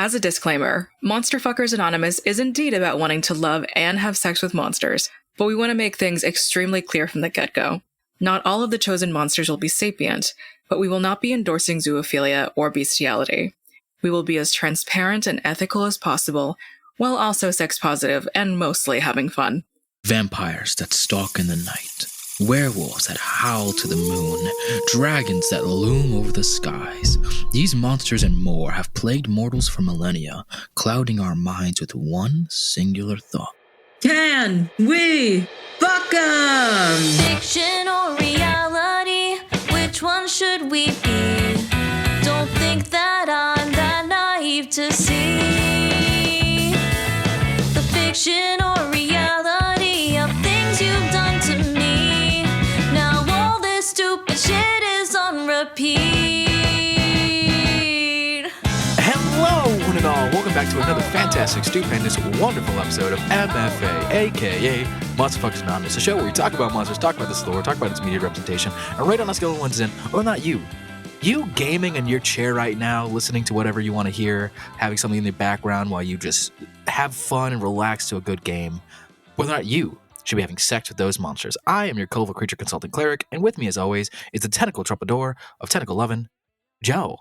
As a disclaimer, Monster Fuckers Anonymous is indeed about wanting to love and have sex with monsters, but we want to make things extremely clear from the get-go. Not all of the chosen monsters will be sapient, but we will not be endorsing zoophilia or bestiality. We will be as transparent and ethical as possible, while also sex positive and mostly having fun. Vampires that stalk in the night, werewolves that howl to the moon, dragons that loom over the skies. These monsters and more have plagued mortals for millennia, clouding our minds with one singular thought. Can we fuck 'em? Fiction or reality, which one should we be? Don't think that I'm that naive to see the fiction or reality of things you've done to me. Now all this stupid shit is on repeat. Hello, one and all. Welcome back to another fantastic, stupendous, wonderful episode of MFA, aka Monster Fuckers Anonymous, a show where we talk about monsters, talk about the lore, talk about its media representation, and rate on a scale of 1 to 10, or not you. You gaming in your chair right now, listening to whatever you want to hear, having something in the background while you just have fun and relax to a good game. Whether or not you should be having sex with those monsters. I am your colorful creature consultant cleric, and with me as always is the tentacle troubadour of Tentacle Lovin', Joe.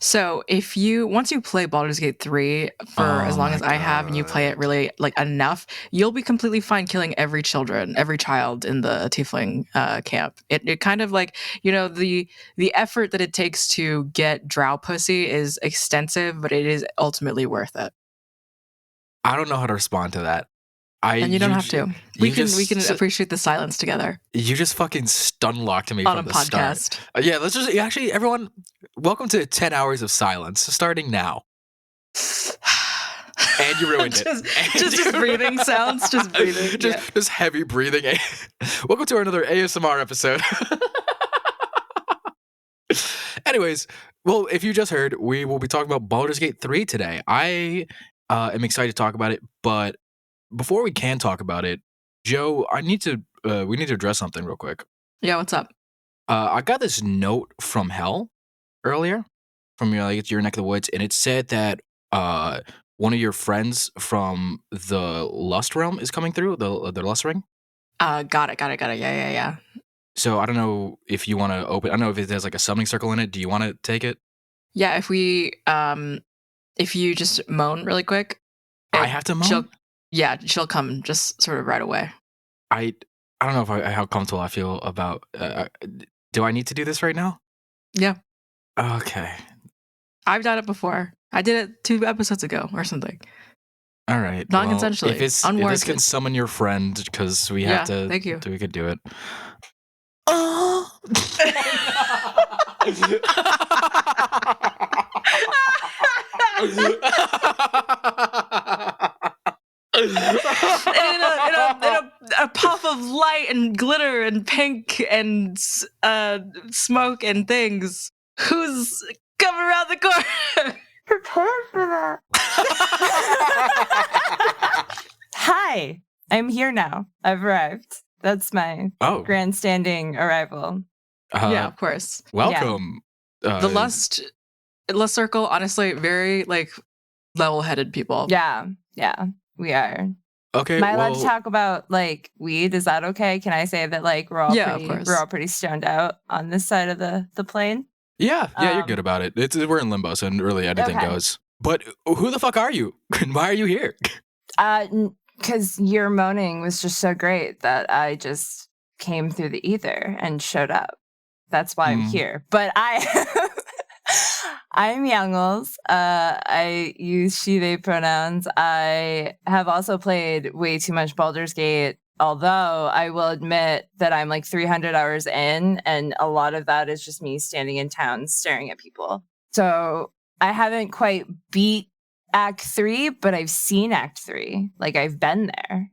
So once you play Baldur's Gate 3 for as long as I have, and you play it really enough, you'll be completely fine killing every child in the tiefling camp. It kind of the effort that it takes to get drow pussy is extensive, but it is ultimately worth it. I don't know how to respond to that. And you don't have to. We can appreciate the silence together. You just fucking stun-locked me on from a the podcast. Start. Yeah, let's just actually everyone, welcome to 10 hours of silence starting now. And you ruined it. Just breathing sounds. Just breathing. Just heavy breathing. Welcome to another ASMR episode. Anyways, well, if you just heard, we will be talking about Baldur's Gate 3 today. I am excited to talk about it, but before we can talk about it, Joe, we need to address something real quick. Yeah, what's up? I got this note from Hell earlier, from your neck of the woods, and it said that one of your friends from the Lust Realm is coming through, the Lust Ring. Got it. Yeah. So I don't know if you want to open. I don't know if it has like a summoning circle in it. Do you want to take it? Yeah. If you just moan really quick, I have to moan. She'll come just sort of right away. I don't know how comfortable I feel about. Do I need to do this right now? Yeah. Okay. I've done it before. I did it 2 episodes ago or something. All right. Non-consensually. Well, if this can summon your friend, because we have to. Thank you. We could do it. Oh. in a puff of light and glitter and pink and smoke and things. Who's coming around the corner? Prepare for that. Hi, I'm here now. I've arrived. That's my grandstanding arrival. Yeah, of course. Welcome. Yeah. The Lust Circle, honestly, very level-headed people. Yeah, we are. Okay. Am I allowed to talk about weed? Is that okay? Can I say that we're all pretty stoned out on this side of the plane? Yeah, you're good about it. We're in limbo, so really anything goes. But who the fuck are you? Why are you here? Because your moaning was just so great that I just came through the ether and showed up. That's why I'm here. But I'm Youngles. I use she, they pronouns. I have also played way too much Baldur's Gate, although I will admit that I'm 300 hours in, and a lot of that is just me standing in town staring at people. So I haven't quite beat Act 3, but I've seen Act 3. I've been there.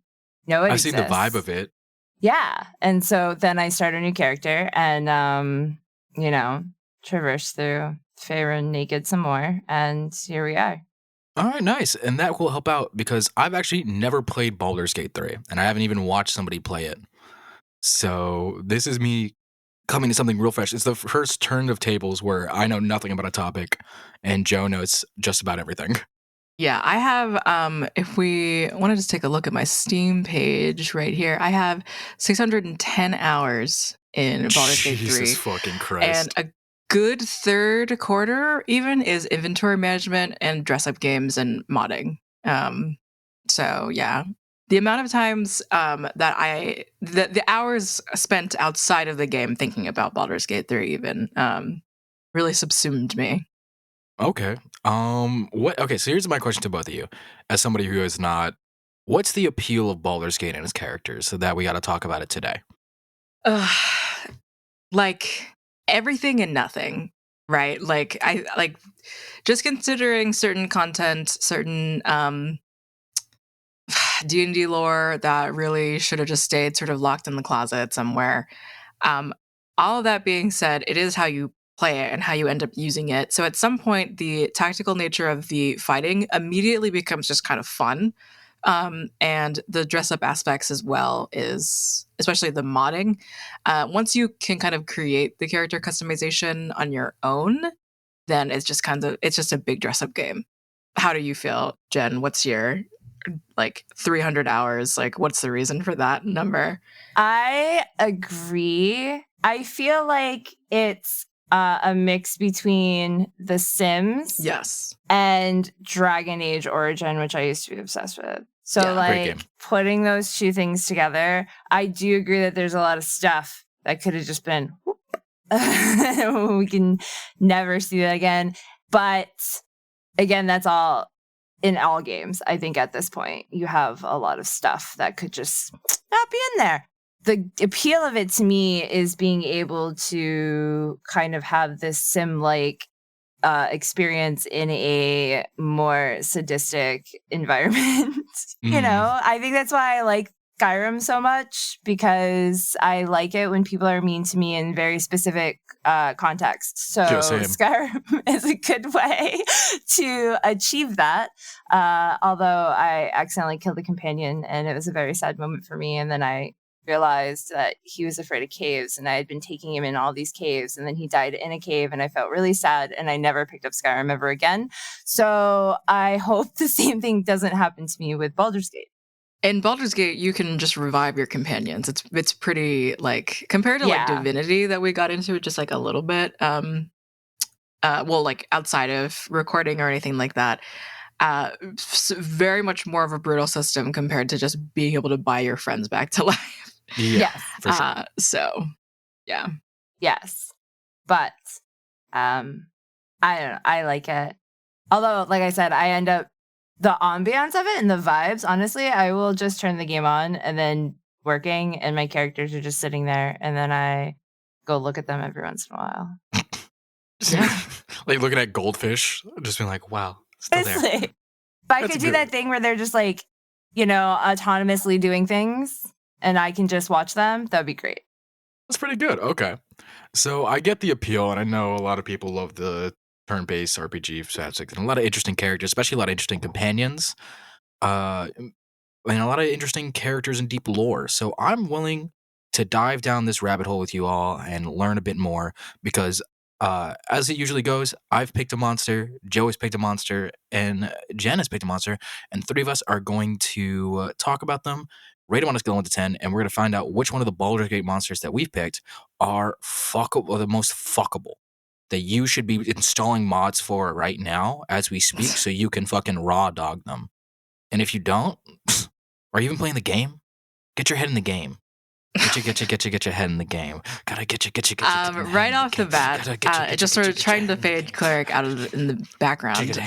I've seen the vibe of it. Yeah. And so then I start a new character and, traverse through Faerun naked some more. And here we are. All right, nice. And that will help out because I've actually never played Baldur's Gate 3 and I haven't even watched somebody play it. So this is me coming to something real fresh. It's the first turn of tables where I know nothing about a topic, and Joe knows just about everything. Yeah, I have, if we want to just take a look at my Steam page right here, I have 610 hours in Baldur's Gate 3. Jesus fucking Christ. And a good third quarter even is inventory management and dress-up games and modding. So yeah, the amount of times that the hours spent outside of the game thinking about Baldur's Gate 3 even really subsumed me. Okay. So here's my question to both of you. As somebody who is not, what's the appeal of Baldur's Gate and his characters so that we got to talk about it today? Like everything and nothing, right? Like I like just considering certain content, certain D&D lore that really should have just stayed sort of locked in the closet somewhere. All of that being said, it is how you play it and how you end up using it. So at some point, the tactical nature of the fighting immediately becomes just kind of fun. And the dress up aspects as well is, especially the modding. Once you can kind of create the character customization on your own, then it's just a big dress up game. How do you feel, Jen? What's your 300 hours? Like, what's the reason for that number? I agree. I feel like it's a mix between The Sims, yes, and Dragon Age Origin, which I used to be obsessed with. So putting those two things together, I do agree that there's a lot of stuff that could have just been we can never see that again. But again, that's all in all games. I think at this point you have a lot of stuff that could just not be in there. The appeal of it to me is being able to kind of have this sim-like experience in a more sadistic environment. You know, I think that's why I like Skyrim so much, because I like it when people are mean to me in very specific contexts. So Skyrim is a good way to achieve that. Although I accidentally killed a companion, and it was a very sad moment for me. And then I realized that he was afraid of caves, and I had been taking him in all these caves, and then he died in a cave, and I felt really sad, and I never picked up Skyrim ever again. So I hope the same thing doesn't happen to me with Baldur's Gate. In Baldur's Gate, you can just revive your companions. It's pretty, like, compared to like Divinity that we got into just like a little bit. Well, like outside of recording or anything like that. Very much more of a brutal system compared to just being able to buy your friends back to life. Yes. For sure. So, yeah. Yes. But I don't know. I like it. Although, like I said, I end up the ambiance of it and the vibes, honestly, I will just turn the game on and then working, and my characters are just sitting there, and then I go look at them every once in a while. Like looking at goldfish, just being like, wow, still there. If I could do that thing where they're just like, you know, autonomously doing things and I can just watch them, that'd be great. That's pretty good. Okay. So I get the appeal, and I know a lot of people love the turn-based RPG statistics, and a lot of interesting characters, especially a lot of interesting companions, and a lot of interesting characters and deep lore. So I'm willing to dive down this rabbit hole with you all and learn a bit more, because as it usually goes, I've picked a monster, Joe has picked a monster, and Jen has picked a monster, and three of us are going to talk about them, rate them on a scale of 1 to 10, and we're going to find out which one of the Baldur's Gate monsters that we've picked are the most fuckable, that you should be installing mods for right now as we speak, so you can fucking raw dog them. And if you don't, are you even playing the game? Get your head in the game. Get your head in the game. Gotta get your right off the bat, just sort of trying to fade cleric out of in the background.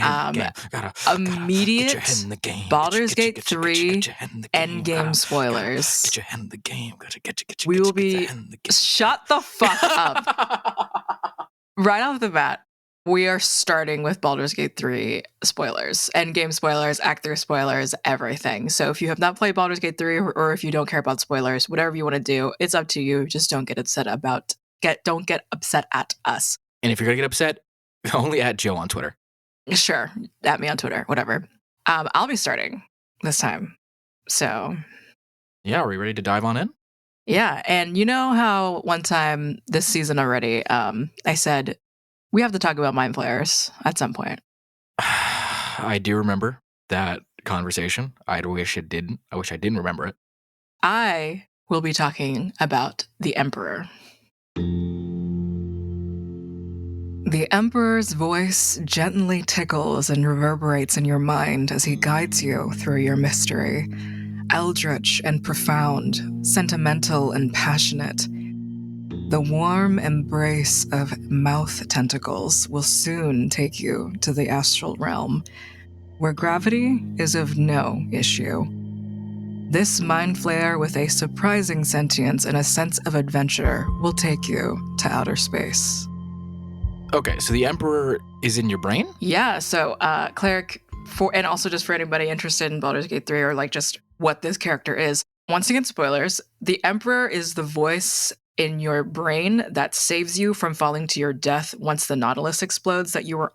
Immediate Baldur's Gate 3 endgame spoilers. Get your head in the game. We will be shut the fuck up. Right off the bat, we are starting with Baldur's Gate 3 spoilers, endgame spoilers, Act 3 spoilers, everything. So if you have not played Baldur's Gate 3, or if you don't care about spoilers, whatever you want to do, it's up to you. Just don't get upset at us. And if you're gonna get upset, only at Joe on Twitter. Sure, at me on Twitter, whatever. I'll be starting this time. So yeah, are we ready to dive on in? Yeah, and you know how one time this season already, I said we have to talk about mind flayers at some point. I do remember that conversation. I wish I didn't remember it. I will be talking about the Emperor. The Emperor's voice gently tickles and reverberates in your mind as he guides you through your mystery. Eldritch and profound, sentimental and passionate. The warm embrace of mouth tentacles will soon take you to the astral realm, where gravity is of no issue. This mind flayer with a surprising sentience and a sense of adventure will take you to outer space. Okay, so the Emperor is in your brain? Yeah, so Cleric, and also just for anybody interested in Baldur's Gate 3 or like just what this character is, once again, spoilers, the Emperor is the voice in your brain that saves you from falling to your death once the Nautilus explodes that you were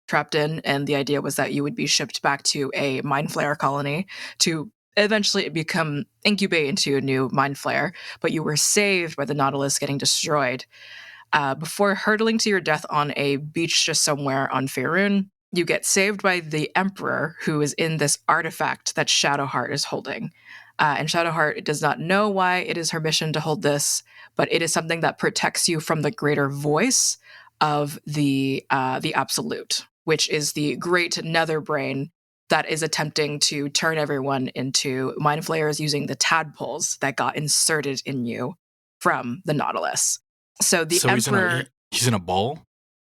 trapped in, and the idea was that you would be shipped back to a mind flayer colony to eventually incubate into a new mind flayer, but you were saved by the Nautilus getting destroyed. Before hurtling to your death on a beach just somewhere on Faerun, you get saved by the Emperor, who is in this artifact that Shadowheart is holding. And Shadowheart does not know why it is her mission to hold this, but it is something that protects you from the greater voice of the Absolute, which is the great nether brain that is attempting to turn everyone into mind flayers using the tadpoles that got inserted in you from the Nautilus. So the Emperor, he's in a ball?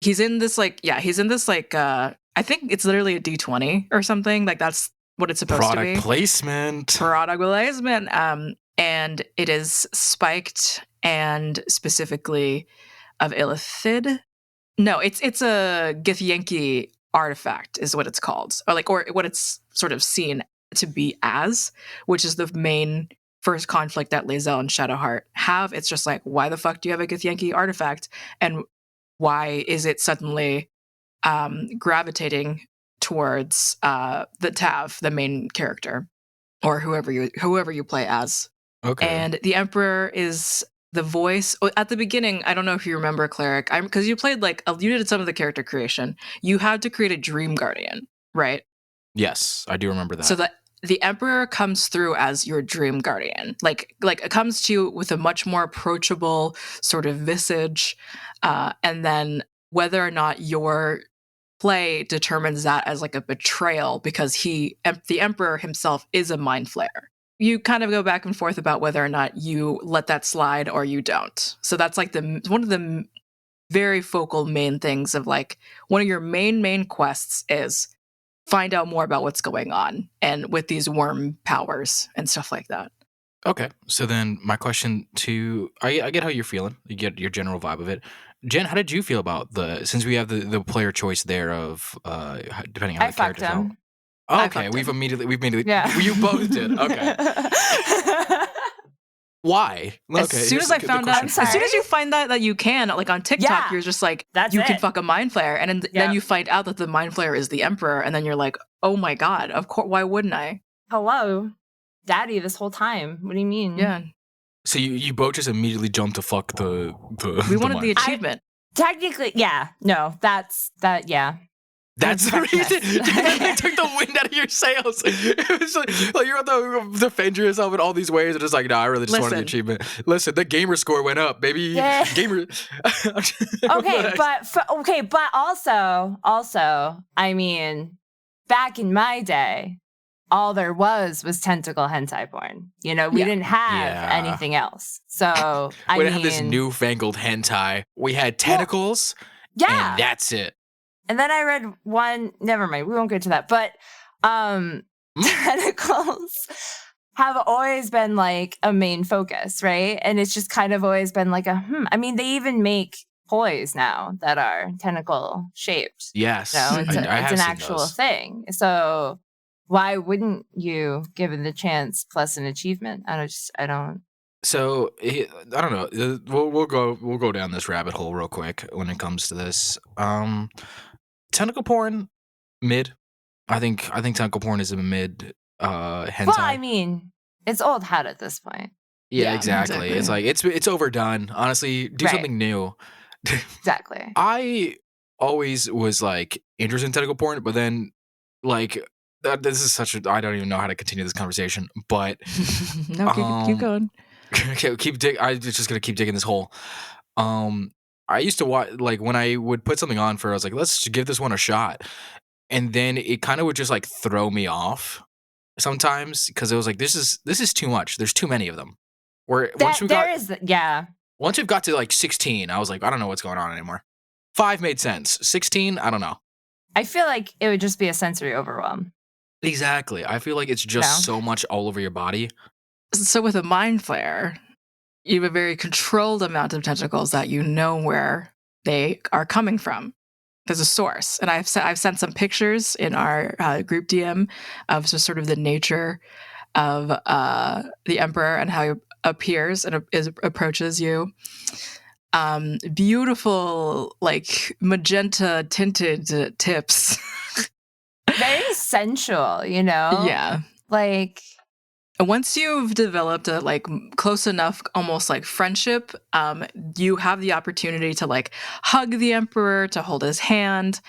he's in this I think it's literally a D20 or something. Like that's what it's supposed to be. Product placement. And it is spiked and specifically of Illithid. No, it's a Githyanki artifact is what it's called. Or what it's sort of seen to be as, which is the main first conflict that Lae'zel and Shadowheart have. It's just like, why the fuck do you have a Githyanki artifact? And why is it suddenly gravitating towards the Tav, the main character, or whoever you play as? Okay. And the Emperor is the voice at the beginning. I don't know if you remember, Cleric, because you played you did some of the character creation. You had to create a Dream Guardian, right? Yes, I do remember that. So that the Emperor comes through as your Dream Guardian. Like it comes to you with a much more approachable sort of visage, and then whether or not your play determines that as like a betrayal, because the Emperor himself is a mind flayer. You kind of go back and forth about whether or not you let that slide or you don't. So that's like one of the very focal main things of like one of your main quests is find out more about what's going on and with these worm powers and stuff like that. Okay, so then my question I get how you're feeling. You get your general vibe of it. Jen, how did you feel about since we have the player choice there of depending on how the characters out? Okay, we've immediately Yeah. You both did. Okay. Why? As soon as I found out, as soon as you find out that you can, like on TikTok, Yeah, you're just like, that's you it. can fuck a mind flayer, and then you find out that the mind flayer is the Emperor, and then you're like, oh my god, of course, why wouldn't I? Hello, Daddy, this whole time. What do you mean? Yeah. So you both just immediately jumped to fuck the We wanted the mind. achievement. Technically, yeah. No, yeah. That's the reason. They took the wind out of your sails. It was like you're about to defend yourself in all these ways. And just like, no, I really just wanted the achievement. Listen, the gamer score went up, baby. Yeah. Gamer. But also, I mean, back in my day, all there was tentacle hentai porn. You know, we didn't have anything else. So we didn't have this newfangled hentai. We had tentacles. Yeah. And that's it. And then I read one, never mind, we won't get to that. But tentacles have always been like a main focus, right? And it's just kind of always been like I mean, they even make toys now that are tentacle shaped. Yes. No, it's an actual thing. So why wouldn't you, given the chance plus an achievement? I don't. So I don't know. We'll go down this rabbit hole real quick when it comes to this. Tentacle porn, mid. I think tentacle porn is a mid hentai. Well, I mean, it's old hat at this point. Yeah, exactly. It's like it's overdone. Honestly, do Right. something new. Exactly. I always was like interested in tentacle porn, but then like this is such a I don't even know how to continue this conversation. But No, keep going. okay, I'm just gonna keep digging this hole. I used to watch like when I would put something on for, I was like, let's give this one a shot, and then it kind of would just like throw me off sometimes because it was like this is too much. There's too many of them. Where once we got to like 16, I was like, I don't know what's going on anymore. 5 made sense. 16, I don't know. I feel like it would just be a sensory overwhelm. Exactly. I feel like it's just so much all over your body. So with a mind flare, you have a very controlled amount of tentacles that you know where they are coming from. There's a source, and I've sent some pictures in our group DM of just sort of the nature of the Emperor and how he appears and approaches you. Beautiful, like magenta tinted tips. Very sensual, you know? Yeah. Like, once you've developed a like close enough, almost like friendship, you have the opportunity to like hug the Emperor, to hold his hand.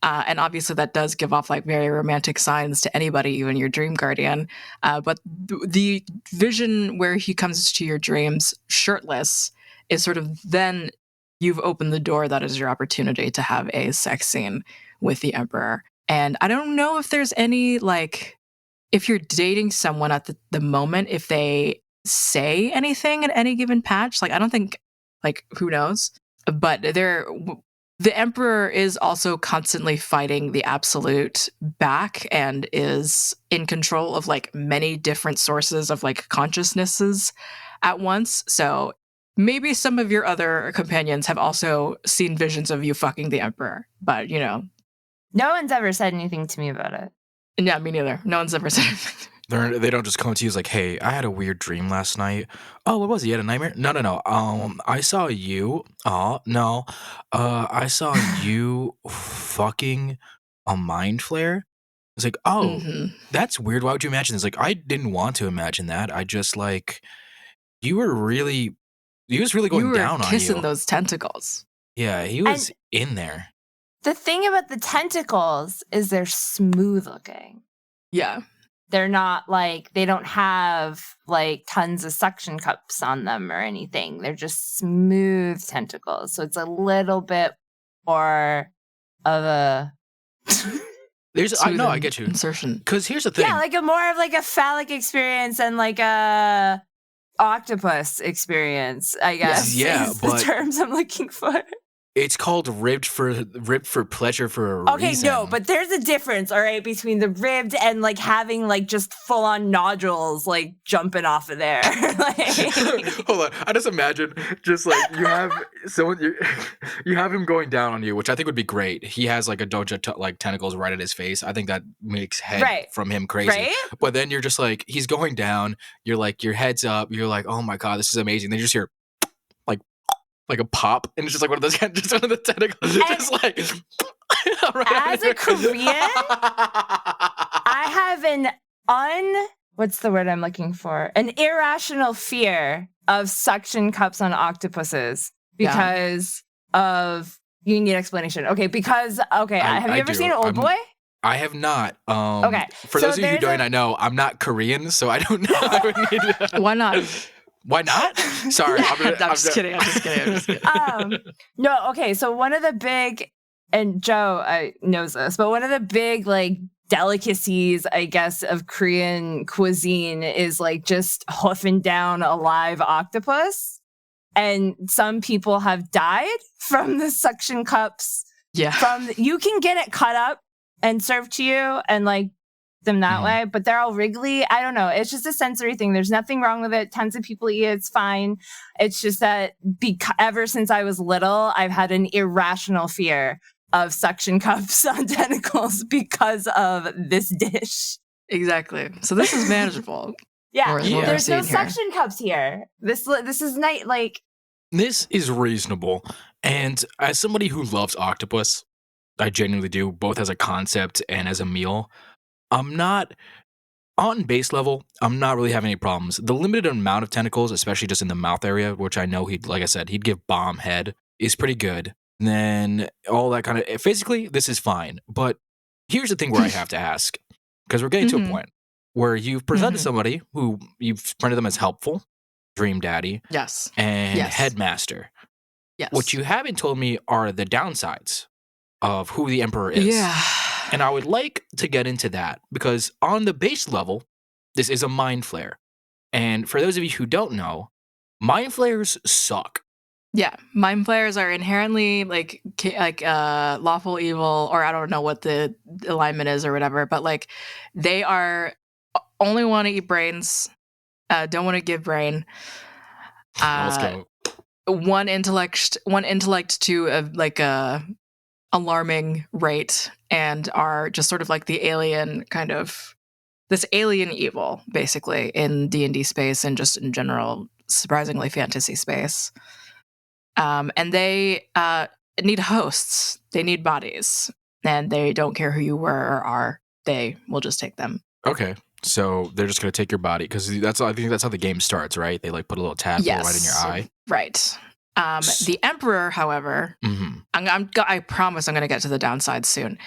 And obviously that does give off like very romantic signs to anybody, even your dream guardian. But the vision where he comes to your dreams shirtless is sort of then you've opened the door. That is your opportunity to have a sex scene with the Emperor. And I don't know if there's any like, if you're dating someone at the moment, if they say anything at any given patch, like I don't think, like who knows? But the Emperor is also constantly fighting the Absolute back and is in control of like many different sources of like consciousnesses at once. So maybe some of your other companions have also seen visions of you fucking the Emperor, but you know. No one's ever said anything to me about it. Yeah, me neither. No one's ever said anything. They don't just come to you as like, hey, I had a weird dream last night. Oh, what was it? You had a nightmare? No. I saw you. Oh, no. I saw you fucking a mind flare. It's like, oh, that's weird. Why would you imagine this? Like, I didn't want to imagine that. I just like, he was really going down on you. Kissing those tentacles. Yeah, he was in there. The thing about the tentacles is they're smooth looking. Yeah. They're not like, they don't have like tons of suction cups on them or anything. They're just smooth tentacles. So it's a little bit more of a... I get you. Insertion. Because here's the thing. Yeah, like a more of like a phallic experience and like a octopus experience, I guess. Yeah, is the terms I'm looking for. It's called ribbed for pleasure for a reason. No, but there's a difference, all right, between the ribbed and like having like just full on nodules like jumping off of there. Like... Hold on, I just imagine just like you have someone you have him going down on you, which I think would be great. He has like a doja like tentacles right at his face. I think that makes head from him crazy. Right? But then you're just like he's going down. You're like your head's up. You're like, oh my god, this is amazing. Then you just hear. Like a pop, and it's just like one of those, just one of the tentacles, just like. Right as a Korean, I have what's the word I'm looking for? An irrational fear of suction cups on octopuses because of. You need explanation, okay? Because have you ever seen Old Boy? I have not. Okay. For those of you who don't know, I'm not Korean, so I don't know. I would need. Why not? Why not? Sorry. I'm just kidding. No, okay. So one of the big, and Joe knows this, but one of the big like delicacies, I guess, of Korean cuisine is like just hoofing down a live octopus. And some people have died from the suction cups. Yeah. You can get it cut up and served to you and like them that way, but they're all wriggly. I don't know. It's just a sensory thing. There's nothing wrong with it. Tons of people eat it. It's fine. It's just that ever since I was little, I've had an irrational fear of suction cups on tentacles because of this dish. Exactly. So this is manageable. There's no suction cups here. This is like. This is reasonable. And as somebody who loves octopus, I genuinely do, both as a concept and as a meal. I'm not On base level, I'm not really having any problems. The limited amount of tentacles, especially just in the mouth area, which I know like I said, he'd give bomb head, is pretty good. And then all that kind of, physically, this is fine. But here's the thing where I have to ask, because we're getting to a point where you've presented somebody who you've presented them as helpful, Dream Daddy, Yes. and Yes. Headmaster. Yes. What you haven't told me are the downsides of who the Emperor is. Yeah. And I would like to get into that because on the base level, this is a mind flare. And for those of you who don't know, mind flares suck. Yeah, mind flayers are inherently like lawful evil, or I don't know what the alignment is or whatever, but like they are only want to eat brains, don't want to give brain. Let's go. One intellect to a alarming rate, and are just sort of like the alien kind of this alien evil basically in D&D space and just in general surprisingly fantasy space. And they need hosts. They need bodies, and they don't care who you were or are. They will just take them. Okay, so they're just gonna take your body because I think that's how the game starts, right? They like put a little tadpole right in your eye. Right. The Emperor, however, I promise I'm going to get to the downside soon.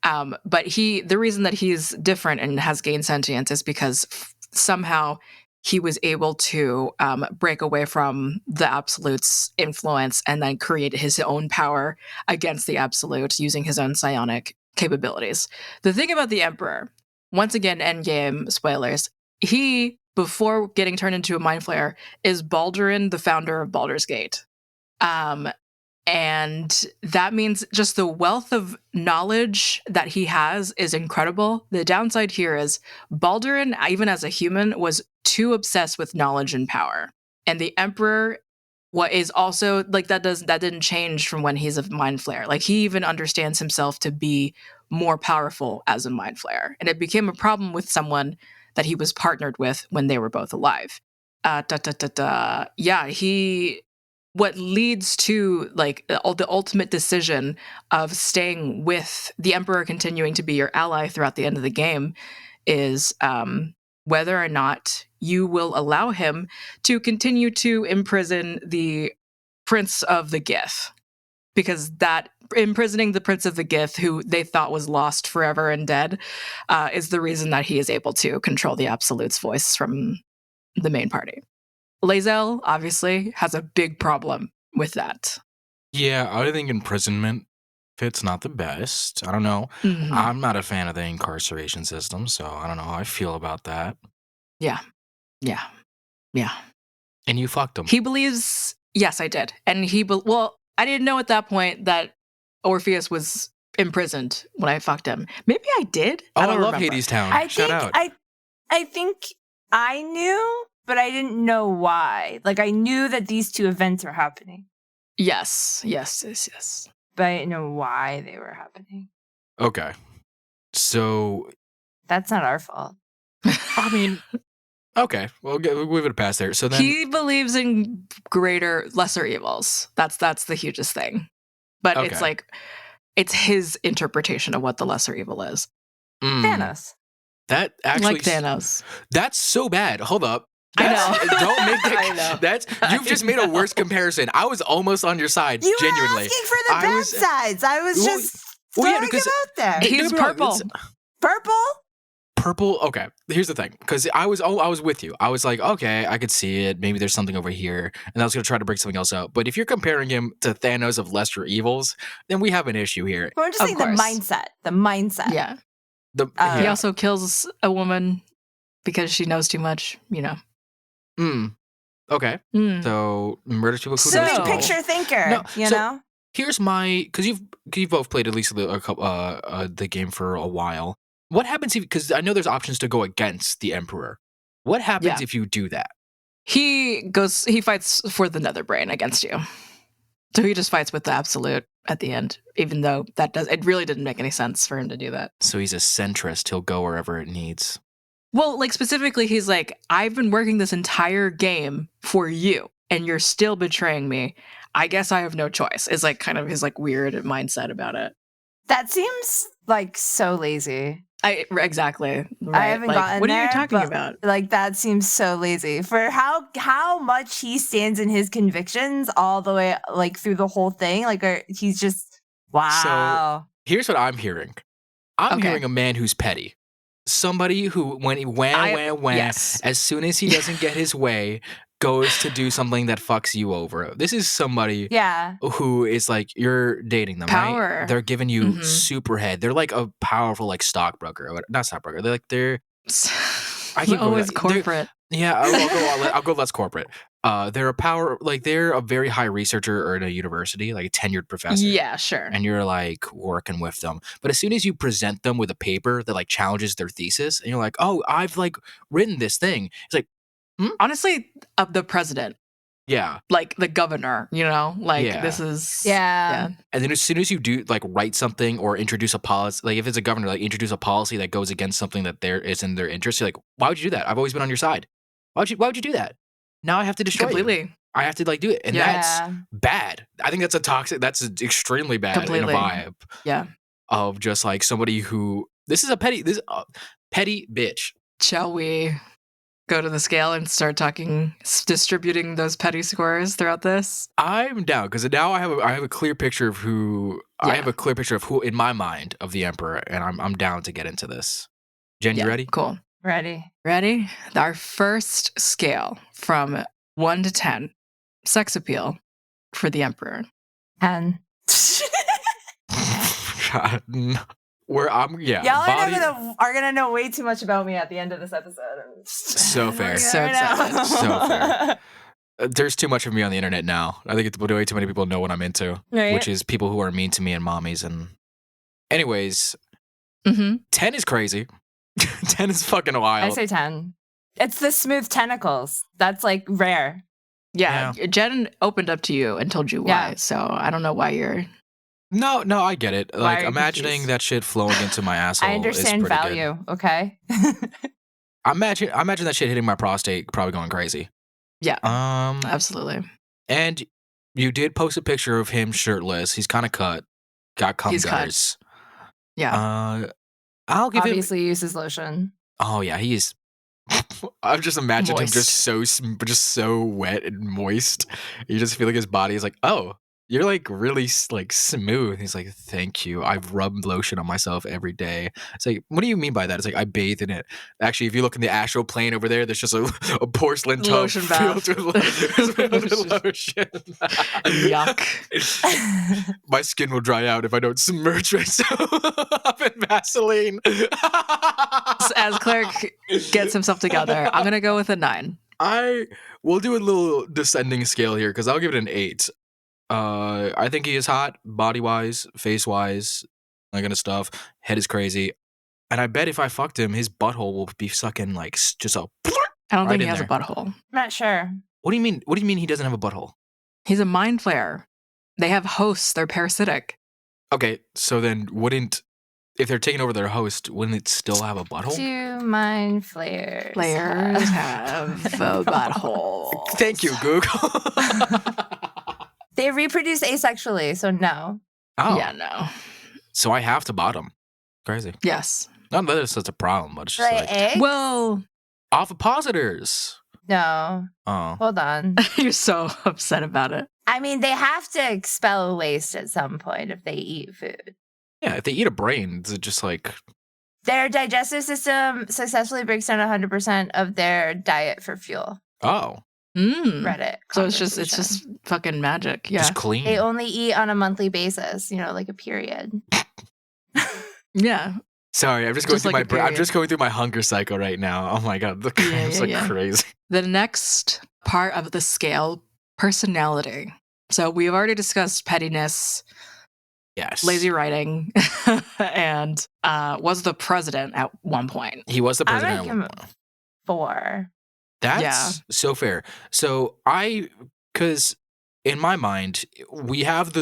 But the reason that he's different and has gained sentience is because somehow he was able to break away from the Absolute's influence and then create his own power against the Absolute using his own psionic capabilities. The thing about the Emperor, once again, endgame spoilers, he, before getting turned into a mind flayer, is Baldurin, the founder of Baldur's Gate. And that means just the wealth of knowledge that he has is incredible. The downside here is Baldurin, even as a human, was too obsessed with knowledge and power. And the Emperor, what is also like that didn't change from when he's a mind flayer. Like he even understands himself to be more powerful as a mind flayer. And it became a problem with someone that he was partnered with when they were both alive. Yeah, what leads to like the ultimate decision of staying with the Emperor, continuing to be your ally throughout the end of the game, is whether or not you will allow him to continue to imprison the Prince of the Gith. Because that imprisoning the Prince of the Gith, who they thought was lost forever and dead, is the reason that he is able to control the Absolute's voice from the main party. Lae'zel obviously has a big problem with that. Yeah, I think imprisonment fits not the best. I don't know. I'm not a fan of the incarceration system, so I don't know how I feel about that. Yeah. And you fucked him. He believes, yes, I did. And I didn't know at that point that Orpheus was imprisoned when I fucked him. Maybe I did. I don't love remember. Hades Town. Shout out. I think I knew, but I didn't know why. Like I knew that these two events were happening. Yes. But I didn't know why they were happening. Okay. So that's not our fault. I mean, okay. Well, we'll give it a pass there. So then he believes in lesser evils. That's the hugest thing. But Okay. it's like it's his interpretation of what the lesser evil is. Thanos. That actually Like Thanos. That's so bad. Hold up. I know. Don't make that. I know. You've just made a worse comparison. I was almost on your side. You genuinely. were asking for the bad sides. I was just throwing him out there. He's purple. Purple? Purple. Okay. Here's the thing, because I was with you. I was like, okay, I could see it. Maybe there's something over here, and I was gonna try to break something else out. But if you're comparing him to Thanos of lesser evils, then we have an issue here. We're just saying the mindset. The mindset. Yeah. Yeah. He also kills a woman because she knows too much, Okay. So murders people. Who So knows big too picture much. thinker. No, you so know. Here's because you've both played at least a couple the game for a while. What happens because I know there's options to go against the Emperor. What happens if you do that? He fights for the Nether Brain against you. So he just fights with the Absolute at the end, even though it really didn't make any sense for him to do that. So he's a centrist. He'll go wherever it needs. Well, like specifically, he's like, I've been working this entire game for you, and you're still betraying me. I guess I have no choice. Is like kind of his like weird mindset about it. That seems like so lazy. Exactly. Right. I haven't gotten what are there, you talking but, about? Like that seems so lazy for how much he stands in his convictions all the way like through the whole thing. Like he's just wow. Here's what I'm hearing. I'm Okay. hearing a man who's petty. Somebody who, when he Yes. as soon as he doesn't get his way, goes to do something that fucks you over. This is somebody Yeah. who is like, you're dating them, Power. right? They're giving you Mhm. super head. They're like a powerful like stockbroker. Not stockbroker. They're I keep always going- they're- corporate. Yeah, I'll go less corporate. They're a very high researcher or in a university, like a tenured professor. Yeah, sure. And you're like working with them. But as soon as you present them with a paper that like challenges their thesis, and you're like, oh, I've like written this thing. It's like, Honestly, the president, yeah. like the governor, like Yeah. this is Yeah. And then as soon as you do like write something or introduce a policy, like if it's a governor, like introduce a policy that goes against something that is in their interest, you're like, why would you do that? I've always been on your side. Why would you do that? Now I have to destroy you. completely. I have to like do it. And Yeah. that's bad. I think that's extremely bad Completely. in a vibe Yeah. of just like somebody who, this is a petty bitch. Shall we go to the scale and start distributing those petty scores throughout this? I'm down because now I have a clear picture of who I Yeah. have a clear picture of who in my mind of the emperor, and I'm down to get into this. Jen, you ready? Cool. Ready. Ready? Our first scale from 1 to 10. Sex appeal for the emperor. 10. God, no. Where I'm, yeah. Y'all body, are gonna know way too much about me at the end of this episode. So fair. So excited. So fair. There's too much of me on the internet now. I think way too many people know what I'm into, Right. which is people who are mean to me and mommies. And anyways, Mm-hmm. 10 is crazy. 10 is fucking wild. I say 10. It's the smooth tentacles. That's like rare. Yeah. Jen opened up to you and told you why. Yeah. So I don't know why you're. No, I get it. Why Like are you imagining confused? that shit flowing into my asshole. I understand is pretty good. value, okay? I imagine that shit hitting my prostate, probably going crazy. Yeah. Um, Absolutely. and you did post a picture of him shirtless. He's kind of cut, got cum He's cut. gutters. Yeah. I'll give him. Obviously uses lotion. Oh yeah, he's. I've just imagined him Moist. just so wet and moist. You just feel like his body is like, oh, you're like really like smooth. He's like, thank you. I've rubbed lotion on myself every day. It's like, what do you mean by that? It's like I bathe in it. Actually, if you look in the astral plane over there, there's just a porcelain tub Lotion bath. filled with lotion. Yuck. My skin will dry out if I don't submerge myself up in Vaseline. As Cleric gets himself together, I'm going to go with a 9. We'll do a little descending scale here because I'll give it an 8. I think he is hot, body wise, face wise, that kind of stuff. Head is crazy, and I bet if I fucked him, his butthole will be sucking like just a. I don't Right think he in has there. a butthole. I'm not sure. What do you mean? What do you mean he doesn't have a butthole? He's a mind flayer. They have hosts. They're parasitic. Okay, so then if they're taking over their host, wouldn't it still have a butthole? Do mind flares. Flayers have a butthole. Thank you, Google. They reproduce asexually, so no. Oh, Yeah, no. so I have to bottom. Crazy. Yes. Not that it's such a problem, but it's just Lay like eggs? Well, ovipositors. No. Oh, Hold on. you're so upset about it. I mean, they have to expel waste at some point if they eat food. yeah. If they eat a brain, is it just like Their digestive system successfully breaks down 100% of their diet for fuel. oh, Reddit. So it's just conversation. fucking magic. Yeah. just clean? They only eat on a monthly basis, like a period. Yeah. Sorry, I'm just going Just through like a I'm period. just going through my hunger cycle right now. Oh my god, the Yeah, it's yeah, like yeah. crazy. The next part of the scale, personality. So we've already discussed pettiness, Yes, lazy writing, and was the president at one point. He was the I president. rank at one him point. 4. That's Yeah. so fair. So because in my mind, we have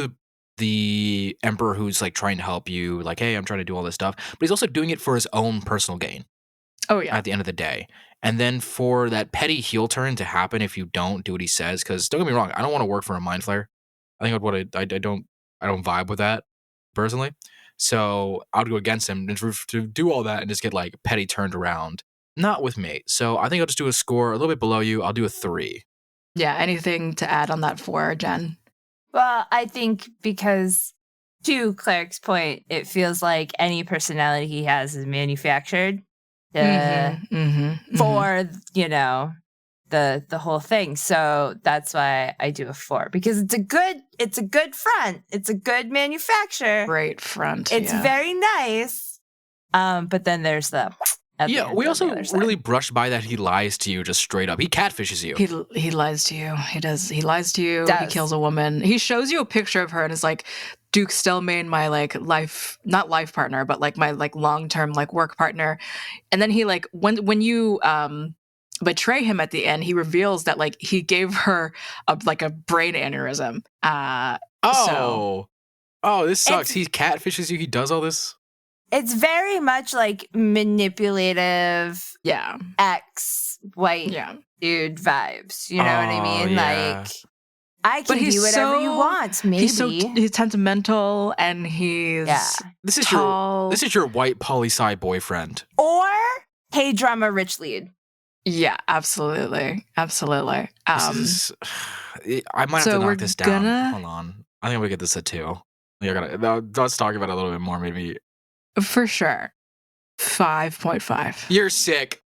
the emperor who's like trying to help you, like, hey, I'm trying to do all this stuff, but he's also doing it for his own personal gain Oh yeah. at the end of the day. And then for that petty heel turn to happen if you don't do what he says, because don't get me wrong, I don't want to work for a mind flayer. I think I don't vibe with that personally. So I would go against him to do all that and just get like petty turned around. Not with me. So I think I'll just do a score a little bit below you. I'll do a 3. Yeah, anything to add on that 4, Jen? Well, I think because to Cleric's point, it feels like any personality he has is manufactured for, you know, the whole thing. So that's why I do a 4, because it's a good front. It's a good manufacture. Great front. It's very nice. But then there's the we also really brushed by that he lies to you just straight up. He catfishes you. He lies to you. He does. He lies to you. He kills a woman. He shows you a picture of her and is like, Duke Stelmane, my like not life partner, but like my like long-term like work partner. And then he like when you betray him at the end, he reveals that like he gave her a brain aneurysm. This sucks. He catfishes you. He does all this. It's very much like manipulative, ex-white dude vibes. You know what I mean? Yeah. Like, I can do whatever you want. Maybe he's sentimental and he's This is tall. This is your white poli-sci boyfriend. Or hey, drama rich lead. Yeah, absolutely. I might have to knock this down. Hold on. I think I'm gonna get this at 2. Let's talk about it a little bit more, maybe. For sure. 5.5. You're sick.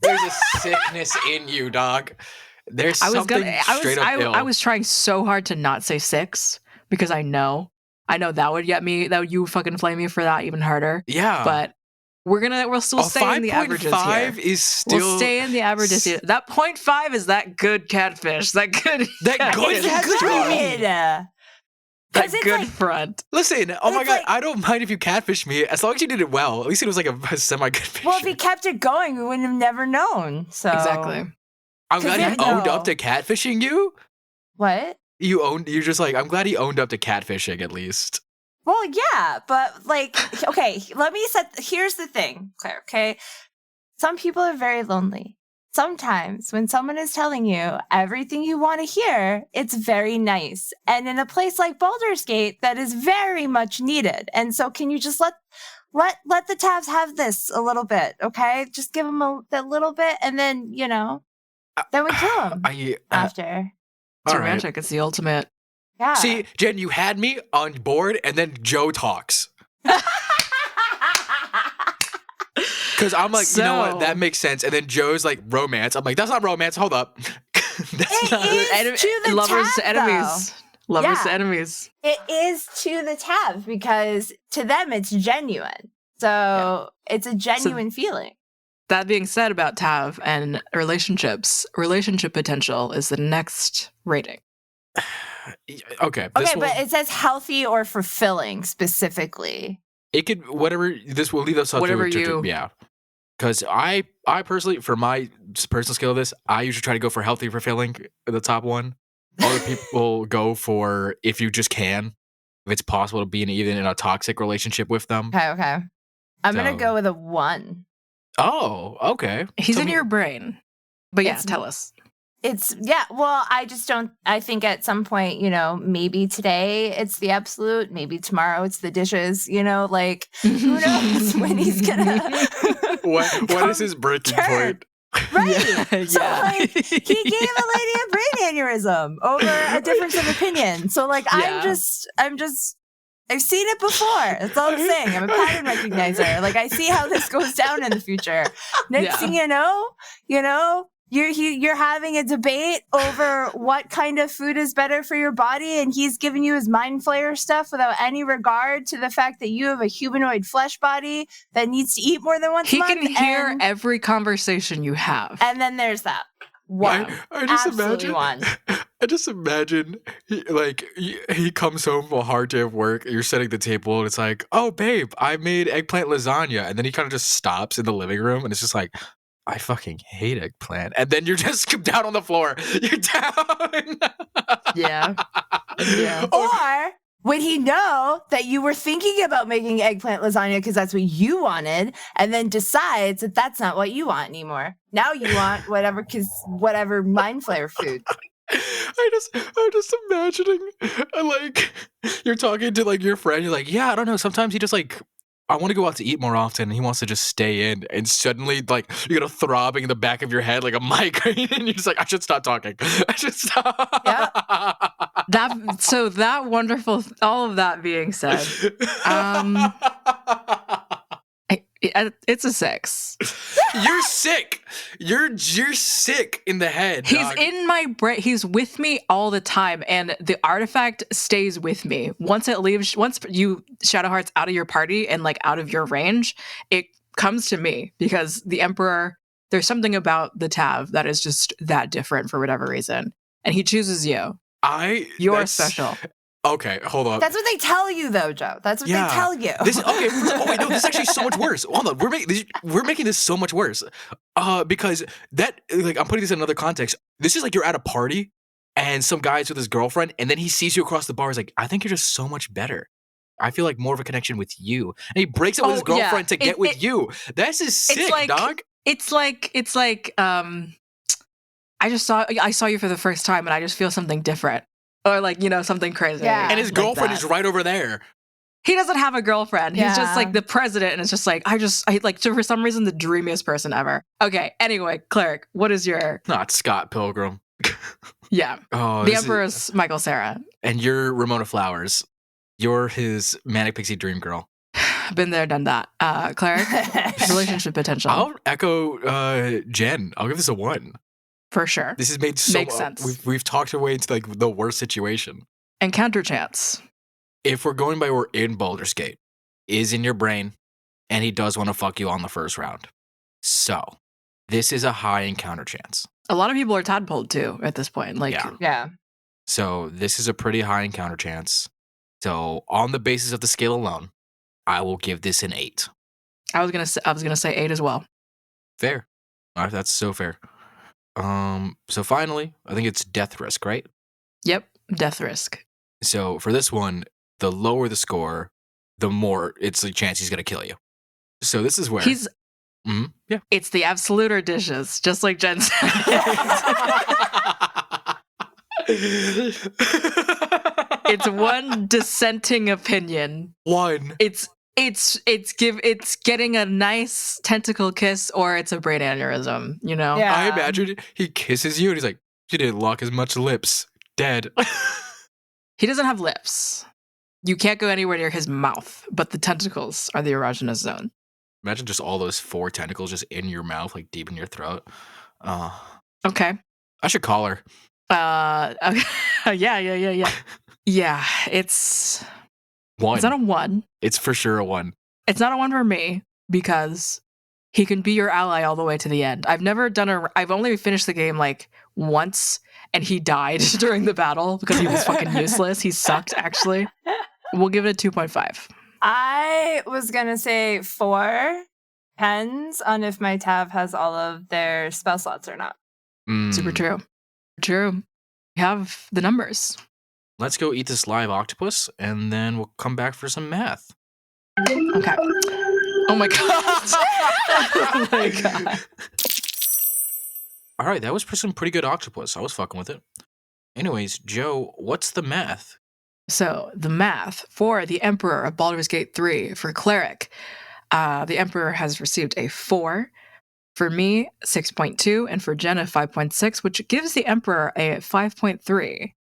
There's a sickness in you, dog. There's something straight up ill. I was trying so hard to not say 6 because I know that would get me, that you fucking flame me for that even harder. Yeah. But we'll still stay in the averages here. 5.5 is still... We'll stay in the averages here. That 0.5 is that good catfish. That good catfish. That good front. Listen, oh my God, I don't mind if you catfish me as long as you did it well. At least it was like a semi-good fish. Well, if he kept it going, we wouldn't have never known. So exactly. I'm glad he owned up to catfishing you. What? You're just like, I'm glad he owned up to catfishing at least. Well, yeah, but like, okay, here's the thing, Claire, okay? Some people are very lonely. Sometimes when someone is telling you everything you want to hear, it's very nice. And in a place like Baldur's Gate, that is very much needed. And so can you just let the Tavs have this a little bit, okay? Just give them a little bit, and then, you know, then we kill them after. It's romantic. Right. It's the ultimate. Yeah. See, Jen, you had me on board, and then Joe talks. Because I'm like, you know what? That makes sense. And then Joe's like, romance. I'm like, that's not romance. Hold up. That's not lovers to enemies. Lovers to enemies. It is to the Tav because to them it's genuine. So it's a genuine feeling. That being said about Tav and relationships, relationship potential is the next rating. Okay, but it says healthy or fulfilling specifically. It could this will leave us up to because I personally, for my personal skill of this, I usually try to go for healthy, fulfilling, the top one. Other people go for if you just can, if it's possible to be even in a toxic relationship with them. Okay. I'm gonna go with a 1. Oh, okay. He's in your brain, but tell us. Well, I think at some point, you know, maybe today it's the absolute, maybe tomorrow it's the dishes, you know, like who knows when he's gonna what is his breaking point? Right. So like he gave a lady a brain aneurysm over a difference of opinion. So like I'm just I've seen it before. That's all I'm saying. I'm a pattern recognizer. Like I see how this goes down in the future. Next thing you know, you're having a debate over what kind of food is better for your body, and he's giving you his mind flayer stuff without any regard to the fact that you have a humanoid flesh body that needs to eat more than once a month. He can hear every conversation you have. And then there's that. One. I just imagine he comes home from a hard day of work, you're setting the table, and it's like, oh, babe, I made eggplant lasagna. And then he kind of just stops in the living room, and it's just like, I fucking hate eggplant. And then you're just down on the floor. You're down. Yeah. Or would he know that you were thinking about making eggplant lasagna because that's what you wanted, and then decides that that's not what you want anymore? Now you want whatever mind flayer food. I'm just imagining, like, you're talking to like your friend. You're like, yeah, I don't know. Sometimes he just like, I want to go out to eat more often, and he wants to just stay in. And suddenly, like, you get a throbbing in the back of your head, like a migraine, and you're just like, I should stop talking. I should stop. Yeah. That wonderful. All of that being said, it's a 6. You're sick. You're sick in the head. He's dog. in my brain. He's with me all the time, and the artifact stays with me. Once it leaves, once you Shadowheart's out of your party and like out of your range, it comes to me because the Emperor. There's something about the Tav that is just that different for whatever reason, and he chooses you. You're special. Okay, hold on. That's what they tell you, though, Joe. That's what they tell you. This is actually so much worse. Hold on, we're making this so much worse. Because that, like, I'm putting this in another context. This is like you're at a party, and some guy's with his girlfriend, and then he sees you across the bar. He's like, I think you're just so much better. I feel like more of a connection with you. And he breaks up with his girlfriend to get with you. This is sick, dog. It's like I saw you for the first time, and I just feel something different. Or like, something crazy. Yeah. And his girlfriend is right over there. He doesn't have a girlfriend. He's just like the president. And it's just like, for some reason, the dreamiest person ever. Okay. Anyway, Cleric, what is your... Not Scott Pilgrim. Yeah. Oh, the Emperor's Michael Cera. And you're Ramona Flowers. You're his Manic Pixie Dream Girl. Been there, done that. Cleric, relationship potential. I'll echo Jen. I'll give this a 1. For sure. This has made Makes sense. We've talked our way into like the worst situation. Encounter chance. If we're going by we're in Baldur's Gate, is in your brain, and he does want to fuck you on the first round. So, this is a high encounter chance. A lot of people are tadpoled too at this point. Like, yeah. So, this is a pretty high encounter chance. So, on the basis of the scale alone, I will give this an 8. I was gonna say 8 as well. Fair. All right, that's so fair. So finally, I think it's death risk, right? Yep, death risk. So for this one, the lower the score, the more it's a chance he's gonna kill you. So this is where yeah. It's the absoluter dishes, just like Jen said. It's one dissenting opinion. One. It's getting a nice tentacle kiss, or it's a brain aneurysm, Yeah. I imagine he kisses you and he's like, you didn't lock as much lips. Dead. He doesn't have lips. You can't go anywhere near his mouth, but the tentacles are the erogenous zone. Imagine just all those 4 tentacles just in your mouth, like deep in your throat. Okay. I should call her. Okay. Yeah. Yeah, it's 1. It's not a 1. It's for sure a 1. It's not a 1 for me because he can be your ally all the way to the end. I've only finished the game like once, and he died during the battle because he was fucking useless. He sucked, actually. We'll give it a 2.5. I was going to say 4. Depends on if my Tav has all of their spell slots or not. Super true. True. We have the numbers. Let's go eat this live octopus, and then we'll come back for some math. Okay. Oh my god. Oh my god. All right, that was some pretty good octopus. I was fucking with it. Anyways, Joe, what's the math? So the math for the Emperor of Baldur's Gate 3 for Cleric, the Emperor has received a 4. For me, 6.2, and for Jenna, 5.6, which gives the Emperor a 5.3.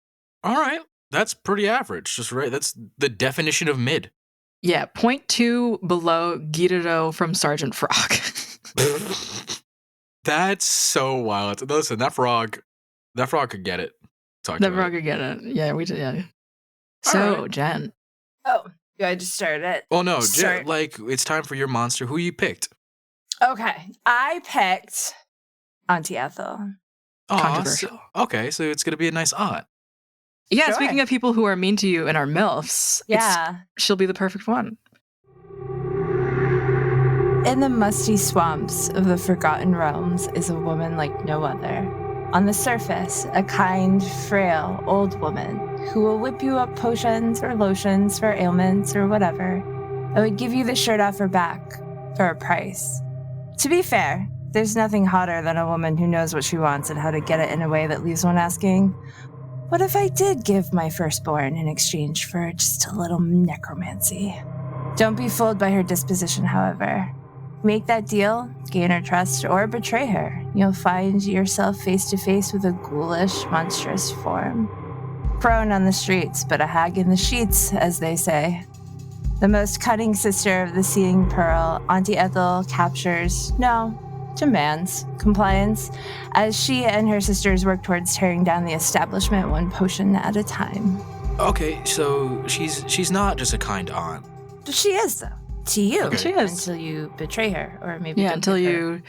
All right. That's pretty average. Just right. That's the definition of mid. Yeah, 0.2 below Gyro from Sergeant Frog. That's so wild. Listen, that frog could get it. That frog could get it. Yeah, we did. Yeah. So, right. Jen. Oh, do I just start it? Oh no, Jen, like it's time for your monster. Who you picked? Okay, I picked Auntie Ethel. Controversial. Okay, so it's gonna be a nice aunt. Yeah, Sure. Speaking of people who are mean to you and are MILFs, she'll be the perfect one. In the musty swamps of the Forgotten Realms is a woman like no other. On the surface, a kind, frail, old woman who will whip you up potions or lotions for ailments or whatever, and would give you the shirt off her back for a price. To be fair, there's nothing hotter than a woman who knows what she wants and how to get it in a way that leaves one asking, what if I did give my firstborn in exchange for just a little necromancy? Don't be fooled by her disposition, however. Make that deal, gain her trust, or betray her. You'll find yourself face to face with a ghoulish, monstrous form. Prone on the streets, but a hag in the sheets, as they say. The most cunning sister of the Seeing Pearl, Auntie Ethel demands compliance as she and her sisters work towards tearing down the establishment one potion at a time. Okay, so she's not just a kind aunt. She is, though. To you. Okay. She is. Until you betray her, or maybe Yeah, don't until give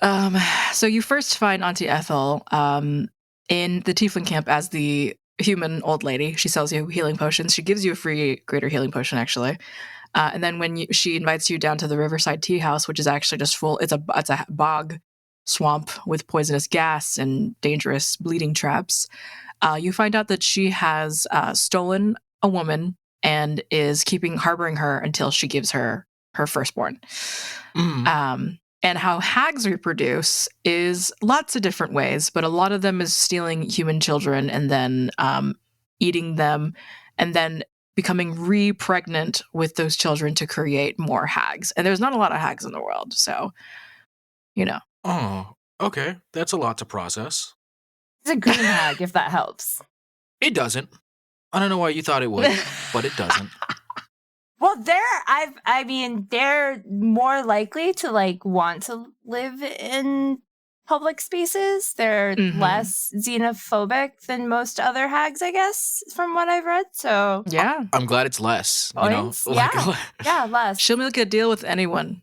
her. you. So you first find Auntie Ethel in the Tiefling camp as the human old lady. She sells you healing potions. She gives you a free greater healing potion, actually. And then when she invites you down to the Riverside Tea House, which is actually just full. It's a bog swamp with poisonous gas and dangerous bleeding traps. You find out that she has stolen a woman and is harboring her until she gives her firstborn. And how hags reproduce is lots of different ways, but a lot of them is stealing human children and then eating them and then becoming re-pregnant with those children to create more hags. And there's not a lot of hags in the world, so, you know. Oh, okay. That's a lot to process. It's a green hag, if that helps. It doesn't. I don't know why you thought it would, but it doesn't. Well, they're more likely to want to live in public spaces. They're less xenophobic than most other hags, I guess, from what I've read. So Yeah. I'm glad it's less. Points? You know, yeah, less. She'll make a deal with anyone.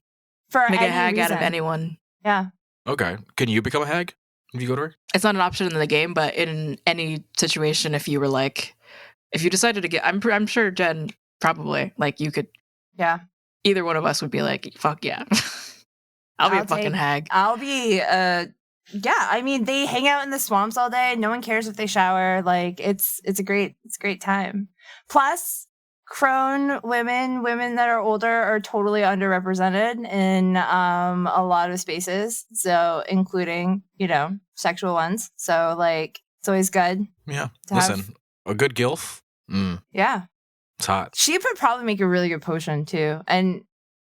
For Make any a hag out of reason. anyone. Yeah. Okay. Can you become a hag if you go to her? It's not an option in the game, but in any situation, if you were if you decided to get, I'm sure Jen probably you could. Yeah. Either one of us would be like, fuck yeah. I'll be a fucking hag. I'll be yeah, I mean they hang out in the swamps all day. No one cares if they shower. It's a great time. Plus, crone women that are older are totally underrepresented in a lot of spaces. So including, sexual ones. So it's always good. Yeah. Listen, a good gilf. Yeah. It's hot. She would probably make a really good potion too, and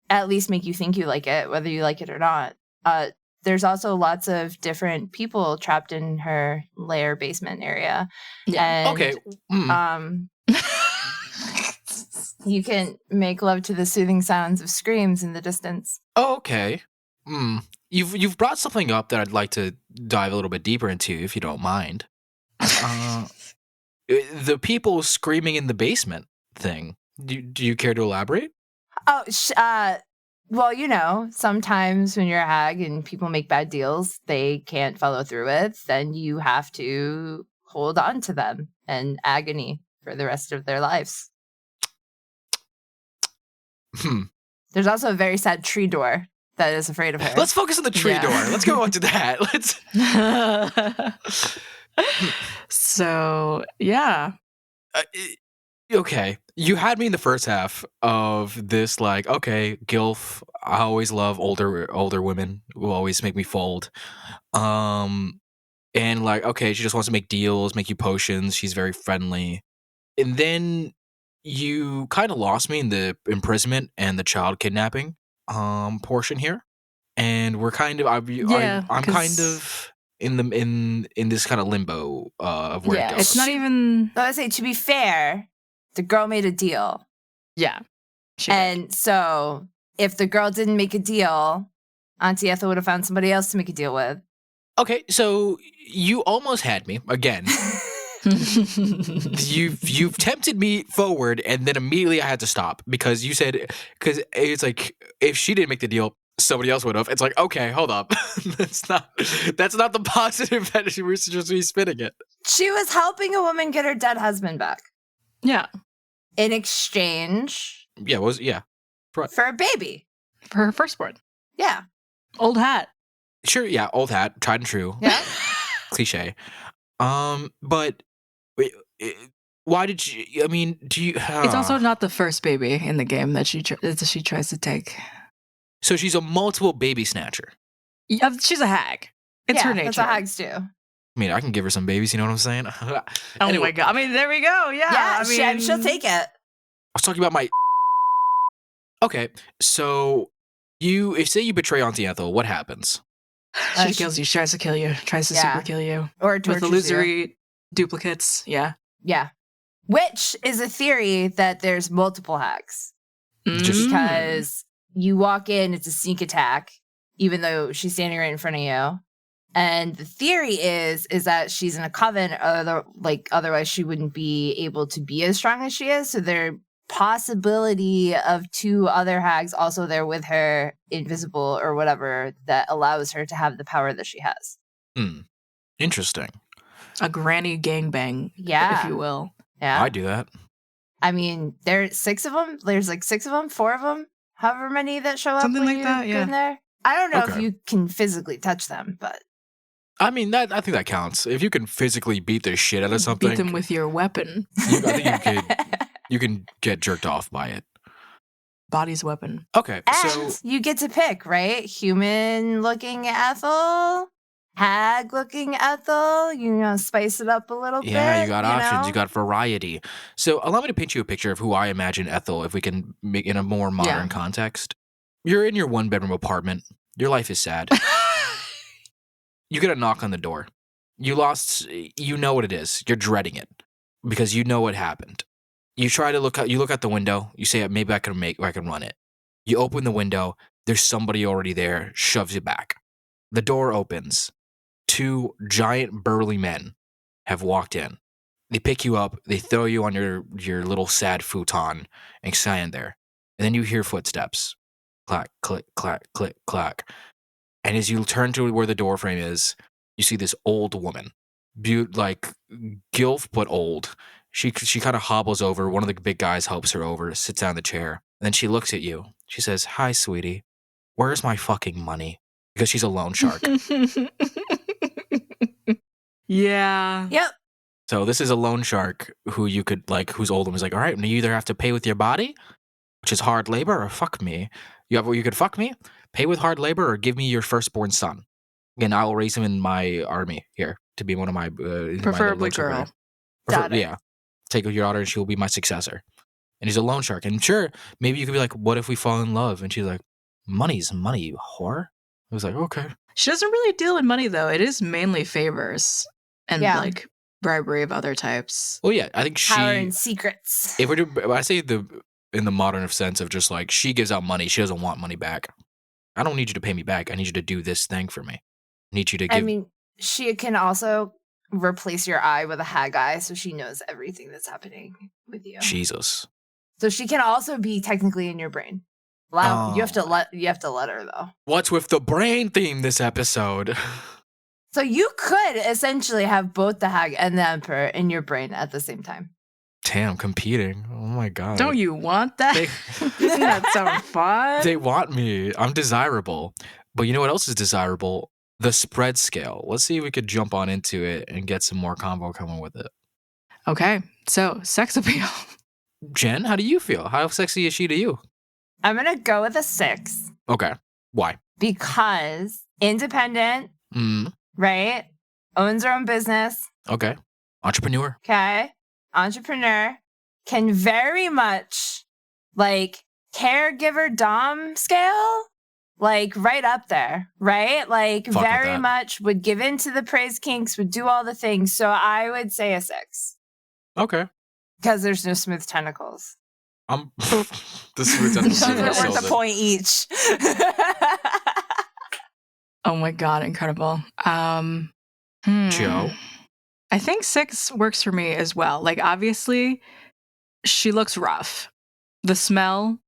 at least make you think you like it, whether you like it or not. There's also lots of different people trapped in her lair basement area. Yeah. And, Okay. you can make love to the soothing sounds of screams in the distance. Oh, okay. You've brought something up that I'd like to dive a little bit deeper into, if you don't mind. The people screaming in the basement thing. Do you care to elaborate? Oh, well, sometimes when you're a hag and people make bad deals they can't follow through with, then you have to hold on to them in agony for the rest of their lives. There's also a very sad tree door that is afraid of her. Let's focus on the tree door. Let's go on to that. So, yeah. Okay. You had me in the first half of this, okay, gilf. I always love older women who always make me fold. And okay, she just wants to make deals, make you potions. She's very friendly. And then you kind of lost me in the imprisonment and the child kidnapping portion here. And we're kind of I'm kind of in this kind of limbo of where it goes. It's not even. I would say, to be fair, the girl made a deal. Yeah. And so if the girl didn't make a deal, Auntie Ethel would have found somebody else to make a deal with. Okay, so you almost had me again. You've tempted me forward, and then immediately I had to stop because you said, because it's if she didn't make the deal, somebody else would have. It's okay, hold up. that's not the positive that she was just spinning it. She was helping a woman get her dead husband back. Yeah. In exchange. Yeah. For a baby. For her firstborn. Yeah. Old hat. Sure, yeah, old hat, tried and true. Yeah. Cliche. But why did you? I mean, do you? It's also not the first baby in the game that she tries to take. So she's a multiple baby snatcher. Yeah, she's a hag. It's her nature. That's what hags do. I mean, I can give her some babies, you know what I'm saying? Oh Anyway, my god. I mean, there we go. Yeah. Yeah, I mean, she'll take it. I was talking about my. Okay, so if say you betray Auntie Ethel, what happens? She kills you. She tries to kill you. Tries to super kill you. Or With tortures you. illusory duplicates. Yeah. Yeah. Which is a theory that there's multiple hags. Just- Because you walk in, it's a sneak attack, even though she's standing right in front of you. And the theory is that she's in a coven, otherwise she wouldn't be able to be as strong as she is. So there possibility of 2 other hags also there with her, invisible or whatever, that allows her to have the power that she has. Interesting. A granny gangbang, Yeah. if you will. Yeah. I do that. I mean, there's 6 of them. There's like 6 of them, 4 of them, however many that show up. Something when like you that, go yeah. in there. I don't know if Okay. you can physically touch them, but I mean, I think that counts. If you can physically beat the shit out of something, Beat them with your weapon. I think you can get jerked off by it. Body's weapon. Okay, so and you get to pick, right? Human-looking Ethel, hag-looking Ethel. You know, spice it up a little bit. yeah, you got options. know? You got variety. So allow me to paint you a picture of who I imagine Ethel, if we can make in a more modern context. You're in your 1-bedroom apartment. Your life is sad. You get a knock on the door. You know what it is. You're dreading it because you know what happened. You try to look out the window. You say, maybe I can run it. You open the window. There's somebody already there, shoves you back. The door opens. 2 giant burly men have walked in. They pick you up. They throw you on your little sad futon and stand there. And then you hear footsteps. Clack, click, clack, click, clack. And as you turn to where the door frame is, you see this old woman, like gilf but old. She kind of hobbles over. One of the big guys helps her over, sits down in the chair, and then she looks at you. She says, "Hi, sweetie. Where's my fucking money?" Because she's a loan shark. Yeah. Yep. So this is a loan shark who you could who's old and was like, "All right, you either have to pay with your body, which is hard labor, or fuck me. You could fuck me, pay with hard labor, or give me your firstborn son. And I'll raise him in my army here to be one of my Preferably girl. Daughter. Yeah, take your daughter and she will be my successor." And he's a loan shark. And sure, maybe you could be like, "What if we fall in love?" And she's like, "Money's money, you whore." I was like, "Okay." She doesn't really deal in money, though. It is mainly favors and like bribery of other types. Well, yeah, I think Power and secrets. If I say in the modern sense of just like she gives out money, she doesn't want money back. I don't need you to pay me back. I need you to do this thing for me. I need you to give. I mean, she can also replace your eye with a hag eye, so she knows everything that's happening with you. Jesus. So she can also be technically in your brain. You have to let her though. What's with the brain theme this episode? So you could essentially have both the hag and the emperor in your brain at the same time. Damn, competing. Oh my god. Don't you want that? Doesn't that sound fun? They want me. I'm desirable. But you know what else is desirable? The spread scale. Let's see if we could jump on into it and get some more combo coming with it. Okay, so sex appeal. Jen, how do you feel? How sexy is she to you? I'm gonna go with a 6 Okay. Why? because independent, right? Owns her own business. Okay. Entrepreneur. Okay. Entrepreneur, can very much caregiver dom scale, right up there, right? Fuck with Very that. much would give in to the praise kinks, would do all the things. So I would say a 6 Okay. because there's no smooth tentacles. I'm the smooth Those are tentacles. worth a point each. Oh my god, incredible. Joe. I think 6 works for me as well. Obviously, she looks rough. The smell,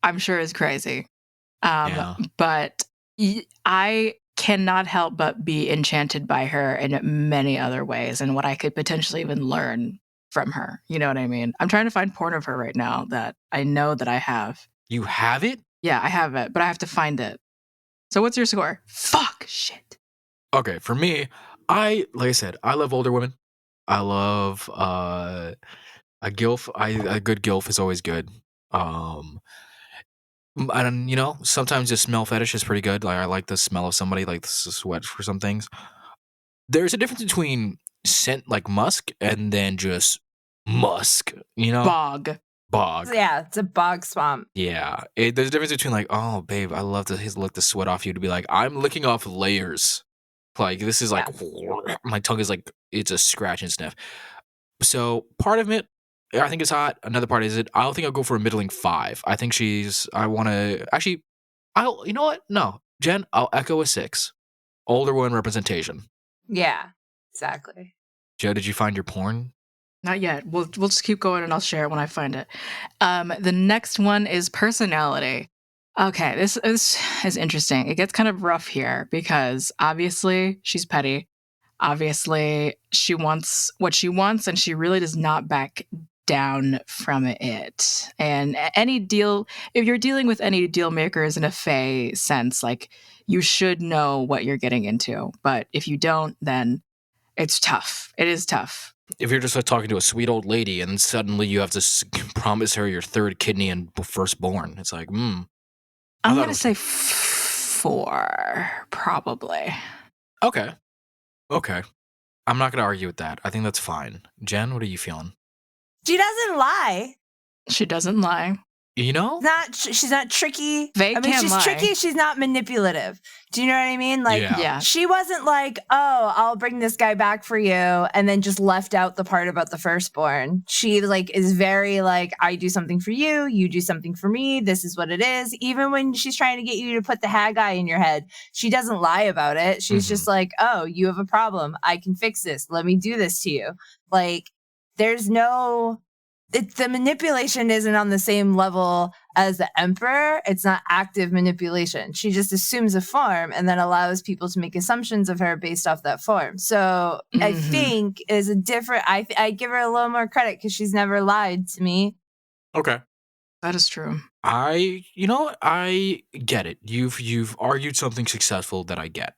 I'm sure, is crazy. Yeah. But I cannot help but be enchanted by her in many other ways and what I could potentially even learn from her. You know what I mean? I'm trying to find porn of her right now that I know that I have. You have it? Yeah, I have it, but I have to find it. So what's your score? Fuck, shit. Okay, for me, like I said, I love older women. I love a gilf. A good gilf is always good. And sometimes the smell fetish is pretty good. Like I like the smell of somebody, like the sweat for some things. There's a difference between scent like musk and then just musk. Bog. Bog. Yeah, it's a bog swamp. Yeah, there's a difference between like, oh babe, I love to lick the sweat off you, to be like, I'm licking off layers. Like this is like my tongue is like it's a scratch and sniff. So part of it, I think it's hot. Another part is it. I don't think I'll go for a middling 5. I think I want to actually. You know what? No, Jen, I'll echo a 6. Older woman representation. Yeah, exactly. Joe, did you find your porn? Not yet. We'll just keep going and I'll share it when I find it. The next one is personality. Okay, this is interesting. It gets kind of rough here because obviously she's petty. Obviously she wants what she wants and she really does not back down from it. And if you're dealing with any deal makers in a Fae sense, like you should know what you're getting into. But if you don't, then it's tough. It is tough. If you're just like talking to a sweet old lady and suddenly you have to promise her your 3rd kidney and firstborn, it's like, I'm going to say 4, probably. Okay. I'm not going to argue with that. I think that's fine. Jen, what are you feeling? She doesn't lie. She doesn't lie. She's not tricky. She's she's tricky. She's not manipulative. Do you know what I mean? Like, yeah. She wasn't like, oh, I'll bring this guy back for you, and then just left out the part about the firstborn. She is very like, I do something for you, you do something for me. This is what it is. Even when she's trying to get you to put the hag eye in your head, she doesn't lie about it. She's just like, oh, you have a problem. I can fix this. Let me do this to you. Like, there's no. The manipulation isn't on the same level as the Emperor. It's not active manipulation. She just assumes a form and then allows people to make assumptions of her based off that form. So I think is a different. I give her a little more credit because she's never lied to me. Okay, that is true. I get it. You've argued something successful that I get.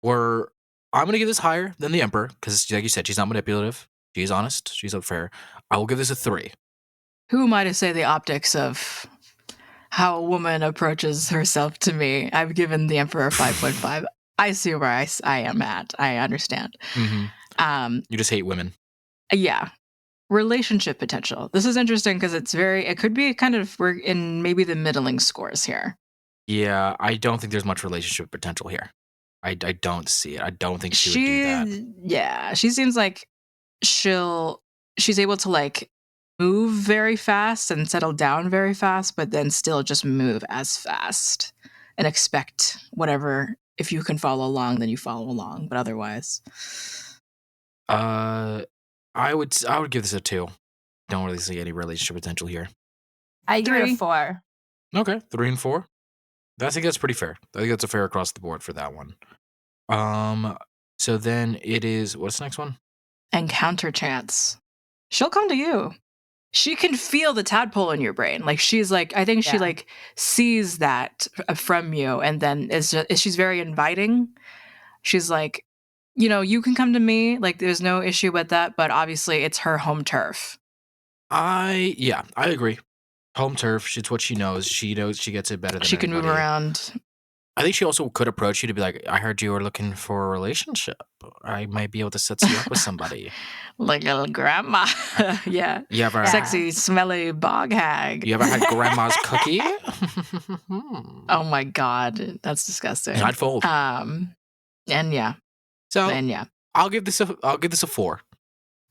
I'm gonna give this higher than the Emperor because, like you said, she's not manipulative. She's honest. She's unfair. I will give this a 3. Who am I to say the optics of how a woman approaches herself to me? I've given the Emperor 5.5. I see where I am at. I understand. You just hate women. Yeah. Relationship potential. This is interesting because it could be kind of, we're in maybe the middling scores here. Yeah, I don't think there's much relationship potential here. I don't see it. I don't think she would do that. Yeah, she seems like she's able to like move very fast and settle down very fast, but then still just move as fast and expect whatever. If you can follow along, then you follow along, but otherwise, I would give this a 2. Don't really see any relationship potential here. I give it a 4. Okay, 3 and 4. I think that's pretty fair. I think that's a fair across the board for that one. So then it is, what's the next one? Encounter chance. She'll come to you. She can feel the tadpole in your brain. Like she's like, I think she like sees that from you, and then she's very inviting. She's like, you can come to me. Like there's no issue with that, but obviously it's her home turf. I agree. Home turf. It's what she knows. She knows she gets it better than she can anybody. Move around. I think she also could approach you to be like, I heard you were looking for a relationship. I might be able to set you up with somebody. Like a grandma. Yeah. You ever sexy, smelly bog hag. You ever had grandma's cookie? Oh my God. That's disgusting. I'd fold. And yeah. I'll give this a 4.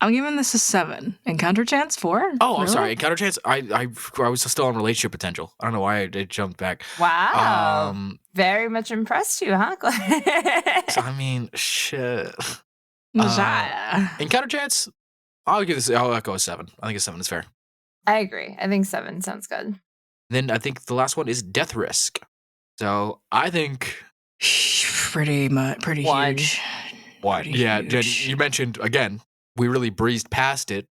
I'm giving this a 7. Encounter chance 4? Oh, really? I'm sorry. Encounter chance. I was still on relationship potential. I don't know why I jumped back. Wow. Very much impressed you, huh? So, I mean, shit. Encounter chance. I'll echo a 7. I think a 7 is fair. I agree. I think 7 sounds good. Then I think the last one is death risk. So I think pretty huge. What? Yeah, Jen, you mentioned again. We really breezed past it,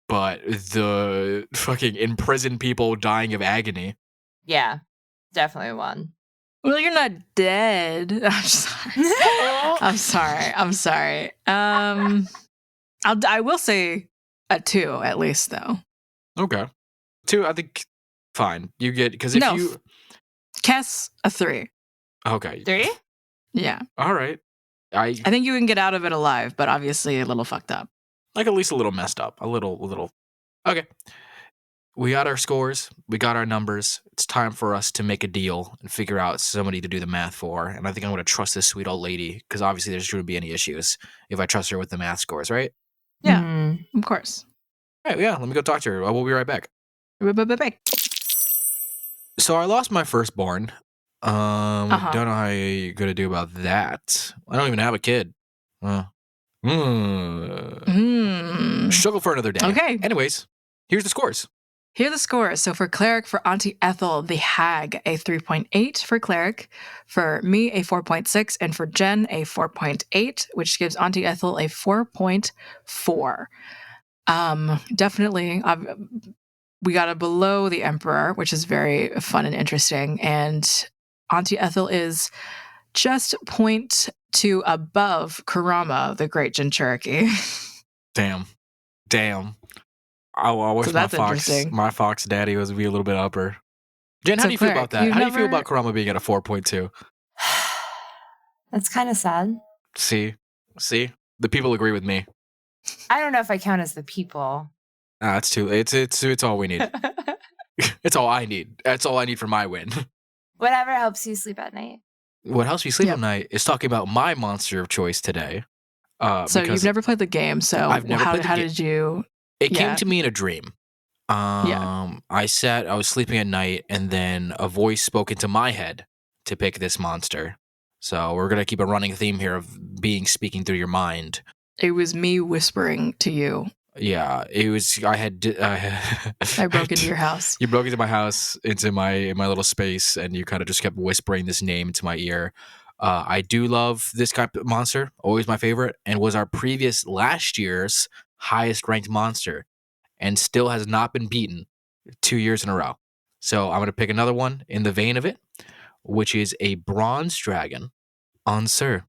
but the fucking imprisoned people dying of agony. Yeah, definitely one. Well, you're not dead. I'm sorry. I'm sorry. I will say a 2 at least, though. Okay, 2. I think fine. You get because Kess, a 3. Okay. 3? Yeah. All right. I think you can get out of it alive, but obviously a little fucked up. Like at least a little messed up. A little. Okay. We got our scores. We got our numbers. It's time for us to make a deal and figure out somebody to do the math for. And I think I'm going to trust this sweet old lady because obviously there shouldn't be any issues if I trust her with the math scores, right? Yeah, Mhm. of course. All right, yeah, let me go talk to her. We'll be right back. Ba-ba-ba-ba. So I lost my firstborn. Uh-huh. Don't know how you're going to do about that. I don't even have a kid. Struggle for another day. Okay. Anyways, here's the scores. Here are the scores. So for Cleric, for Auntie Ethel, the Hag, a 3.8 for Cleric. For me, a 4.6. And for Jen, a 4.8, which gives Auntie Ethel a 4.4. Definitely, we got a below the Emperor, which is very fun and interesting. And Auntie Ethel is just 0.2 above Kurama, the Great JennGeeky. Damn. I wish So that's interesting. my fox daddy was be a little bit upper. Jen, how So do you feel about Cleric, that? How do you feel about Kurama being at a 4.2? That's kind of sad. See, the people agree with me. I don't know if I count as the people. It's too. It's all we need. It's all I need. That's all I need for my win. Whatever helps you sleep at night. What helps me sleep Yep. at night is talking about my monster of choice today. So because you've never played the game. So I've never played the how game. did you? It came yeah. to me in a dream. I was sleeping at night, and then a voice spoke into my head to pick this monster. So we're gonna keep a running theme here of being speaking through your mind. It was me whispering to you. Yeah, it was. I broke into your house. You broke into my house, into my little space, and you kind of just kept whispering this name into my ear. I do love this kind of monster. Always my favorite, and was our previous last year's highest ranked monster, and still has not been beaten 2 years in a row. So I'm gonna pick another one in the vein of it, which is a bronze dragon, Ansur.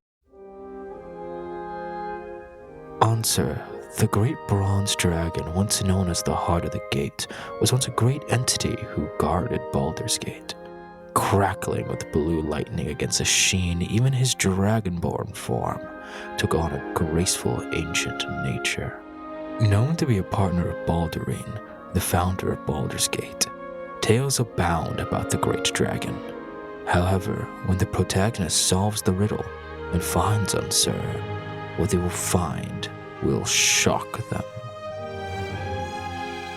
Ansur, the great bronze dragon, once known as the Heart of the Gate, was once a great entity who guarded Baldur's Gate. Crackling with blue lightning against the sheen, even his dragonborn form took on a graceful ancient nature. Known to be a partner of Baldurine, the founder of Baldur's Gate, tales abound about the great dragon. However, when the protagonist solves the riddle and finds Ansur, what they will find will shock them.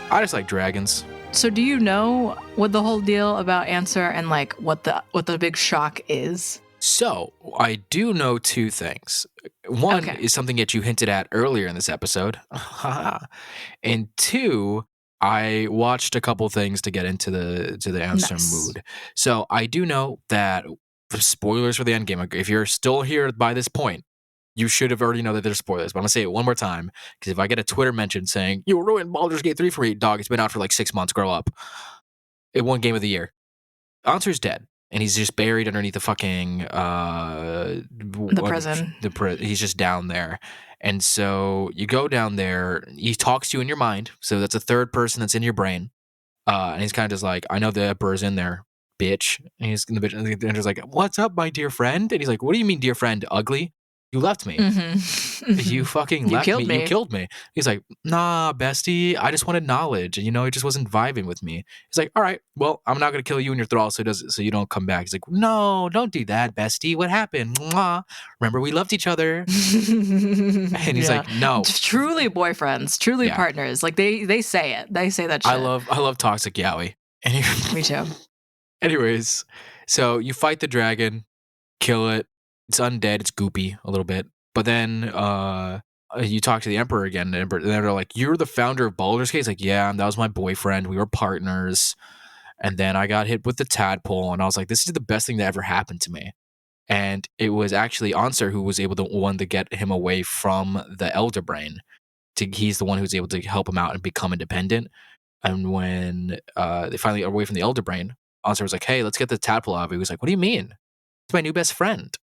I just like dragons. So do you know what the whole deal about Ansur and like what the big shock is? So I do know two things. One Okay. is something that you hinted at earlier in this episode. And two, I watched a couple things to get into the Ansur Nice. mood. So I do know that spoilers for the end game. If you're still here by this point, you should have already know that there's spoilers, but I'm going to say it one more time, because if I get a Twitter mention saying, you ruined Baldur's Gate 3 for me, dog, it's been out for like 6 months, grow up. It won Game of the Year. Ansur's dead, and he's just buried underneath the fucking... The prison. He's just down there. And so you go down there, he talks to you in your mind, so that's a third person that's in your brain, and he's kind of just like, I know the Emperor's in there, bitch. And he's in the bitch, and the Emperor's like, what's up, my dear friend? And he's like, what do you mean, dear friend, ugly? You left me. Mm-hmm. You fucking You left killed me. me. You killed me. He's like, nah, bestie. I just wanted knowledge. And, he just wasn't vibing with me. He's like, all right, well, I'm not going to kill you in your thrall so you don't come back. He's like, no, don't do that, bestie. What happened? Mwah. Remember, we loved each other. And he's like, no. Truly boyfriends, truly Yeah. partners. Like they say it. They say that shit. I love toxic yaoi. Me too. Anyways, so you fight the dragon, kill it. It's undead. It's goopy a little bit. But then you talk to the Emperor again. And they're like, you're the founder of Baldur's Gate? He's like, yeah, that was my boyfriend. We were partners. And then I got hit with the tadpole. And I was like, this is the best thing that ever happened to me. And it was actually Ansur who was able to get him away from the Elder Brain. He's the one who's able to help him out and become independent. And when they finally are away from the Elder Brain, Ansur was like, hey, let's get the tadpole out of it. He was like, what do you mean? It's my new best friend.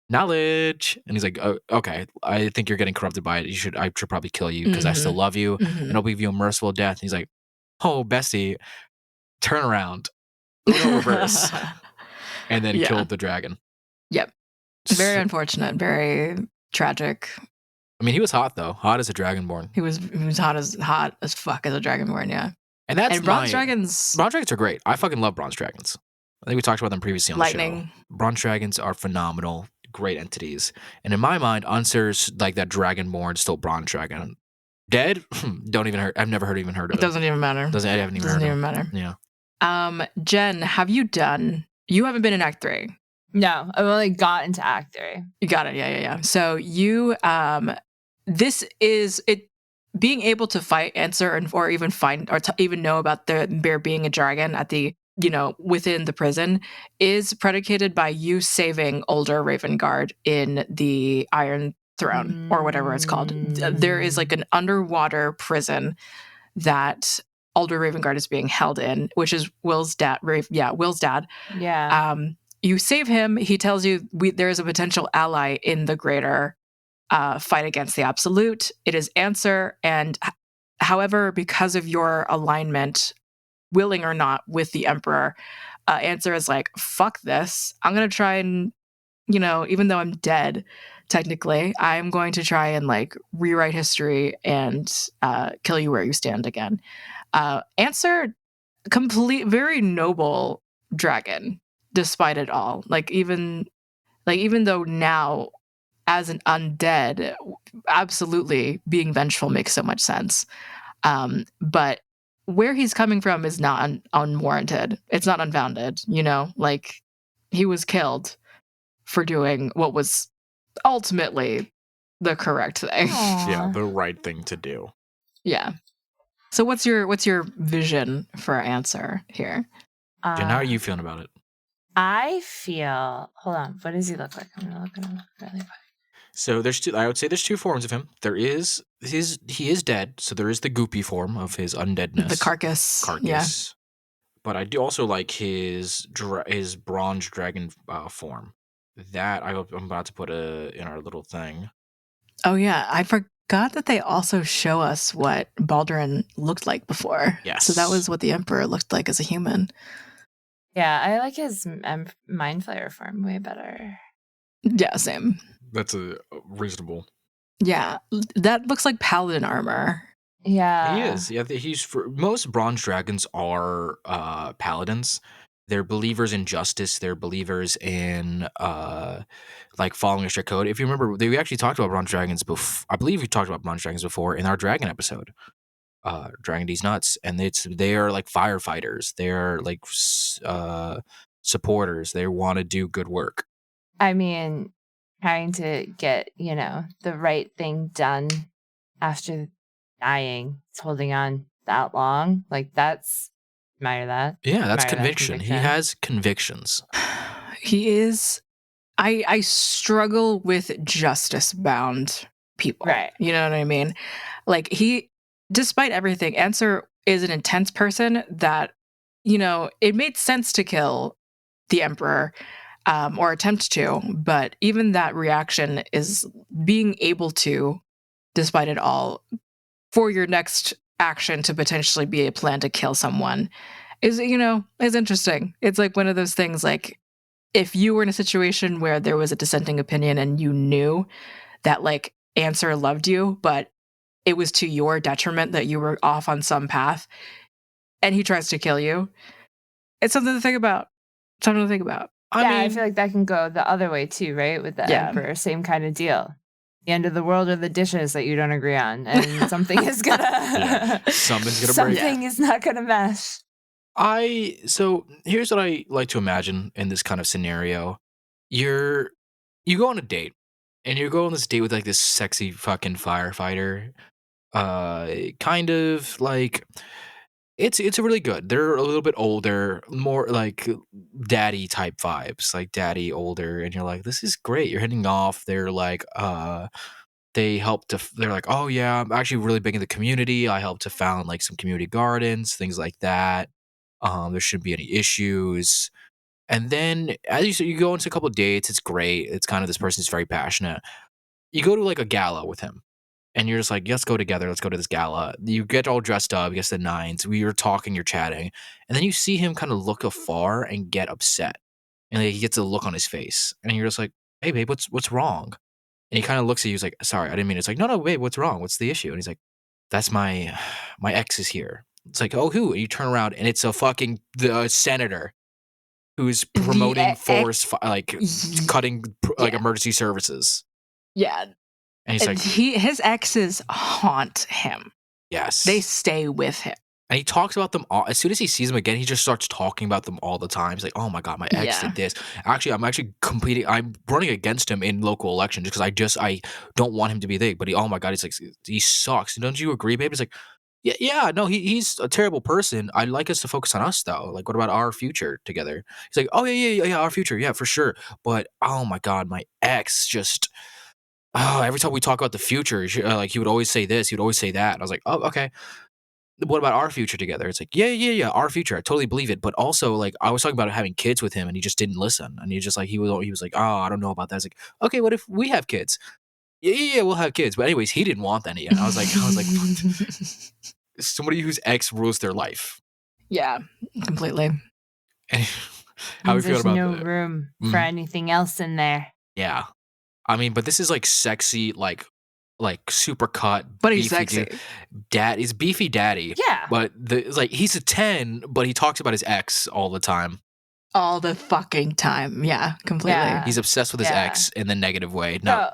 Knowledge. And he's like, oh, okay, I think you're getting corrupted by it. I should probably kill you because I still love you and I'll give you a merciful death. And he's like, oh, bestie, turn around. Uno reverse. and then Yeah. killed the dragon. Yep. Very unfortunate. Very tragic. I mean, he was hot though, hot as a dragonborn. He was hot as fuck as a dragonborn. Yeah. And that's And bronze dragons. Bronze dragons are great. I fucking love bronze dragons. I think we talked about them previously on the show. Lightning. Bronze dragons are phenomenal, great entities. And in my mind, Ansur's like that dragonborn, still bronze dragon. Dead? Don't even heard. I've never heard of It doesn't even matter. I haven't even heard Doesn't of even him. matter. Yeah. Jen, have you done? You haven't been in Act 3. No, I've only got into Act 3. You got it. Yeah. So you, this is it. Being able to fight, answer, or even find, or even know about the bear being a dragon at the, within the prison, is predicated by you saving older Ravengard in the Iron Throne or whatever it's called. There is like an underwater prison that Alder Ravengard is being held in, which is Will's dad. Will's dad. Yeah. You save him. He tells you there is a potential ally in the greater fight against the Absolute. It is Ansur. And however, because of your alignment, willing or not, with the Emperor, Ansur is like, fuck this. I'm going to try and, even though I'm dead, technically, I'm going to try and like rewrite history and kill you where you stand again. Ansur, very noble dragon, despite it all. Even though now, as an undead, absolutely being vengeful makes so much sense. But where he's coming from is not unwarranted. It's not unfounded. He was killed for doing what was ultimately the correct thing. Yeah, the right thing to do. Yeah. So what's your vision for Ansur here? Jen, how are you feeling about it? I feel. Hold on. What does he look like? I'm gonna look at him really quick. So I would say there's two forms of him. There is he is dead, so there is the goopy form of his undeadness, The carcass. Yeah. But I do also like his bronze dragon form. That I'm about to put in our little thing. Oh yeah, I forgot that they also show us what Baldur looked like before. Yes. So that was what the Emperor looked like as a human. Yeah, I like his mind flayer form way better. Yeah, same. That's a reasonable. Yeah, that looks like paladin armor. Yeah, He is. Yeah, most bronze dragons are paladins. They're believers in justice. They're believers in like following a strict code. If you remember, we actually talked about bronze dragons before. I believe we talked about bronze dragons before in our dragon episode. Dragon D's nuts, and they are like firefighters. They're like supporters. They want to do good work. I mean, trying to get the right thing done after dying, it's holding on that long, that's admire that. Yeah, that's Admire that conviction. He has convictions. He is. I struggle with justice-bound people. Right. You know what I mean? Despite everything, Ansur is an intense person that, it made sense to kill the Emperor or attempt to, but even that reaction is being able to, despite it all, for your next action to potentially be a plan to kill someone is interesting. It's like one of those things, like if you were in a situation where there was a dissenting opinion and you knew that like Ansur loved you, but it was to your detriment that you were off on some path and he tries to kill you. It's something to think about. I feel like that can go the other way too, right? With the Emperor, same kind of deal. The end of the world are the dishes that you don't agree on, and something is gonna something's gonna break. Something is not gonna mesh. So here's what I like to imagine in this kind of scenario. You go on a date, and you go on this date with like this sexy fucking firefighter. Kind of like it's really good. They're a little bit older, more like daddy type vibes, like daddy older, and you're like, this is great. You're hitting off. They're like, they're like, oh yeah, I'm actually really big in the community. I helped to found like some community gardens, things like that. There shouldn't be any issues. And then as you said, you go into a couple of dates. It's great. It's kind of this person's very passionate. You go to like a gala with him. And you're just like, let's go together. Let's go to this gala. You get all dressed up. You get the nines. You're talking, you're chatting. And then you see him kind of look afar and get upset. And like, he gets a look on his face, and you're just like, "Hey, babe, what's wrong?" And he kind of looks at you. He's like, "Sorry, I didn't mean it." It's like, "No, babe, what's wrong? What's the issue?" And he's like, "That's my ex is here." It's like, "Oh, who?" And you turn around, and it's the senator who's promoting cutting emergency services. Yeah. And he's like, his exes haunt him. yes, They stay with him. and he talks about them all. As soon as he sees them again, he just starts talking about them all the time. He's like, "Oh my god, my ex did this." Actually, I'm running against him in local elections because I don't want him to be big. But oh my god, he's like, he sucks. Don't you agree, babe? He's like, yeah, no, he's a terrible person. I'd like us to focus on us though. Like, what about our future together? He's like, "Oh yeah, our future, yeah, for sure." But oh my god, my ex just. Oh, every time we talk about the future, like he would always say this, he would always say that. And I was like, "Oh, okay. What about our future together?" It's like, yeah, our future. I totally believe it. But also, like, I was talking about having kids with him, and he just didn't listen. And he just like he was like, "Oh, I don't know about that." I was like, "Okay, what if we have kids?" Yeah, we'll have kids. But anyways, he didn't want any. And I was like, somebody whose ex rules their life. Yeah, completely. And how we feel about no room for anything else in there. Yeah, I mean, but this is like sexy, like super cut, but he's sexy. He's beefy daddy. Yeah, but he's a 10, but he talks about his ex all the time. All the fucking time. Yeah, completely. Yeah. He's obsessed with his ex in the negative way. No.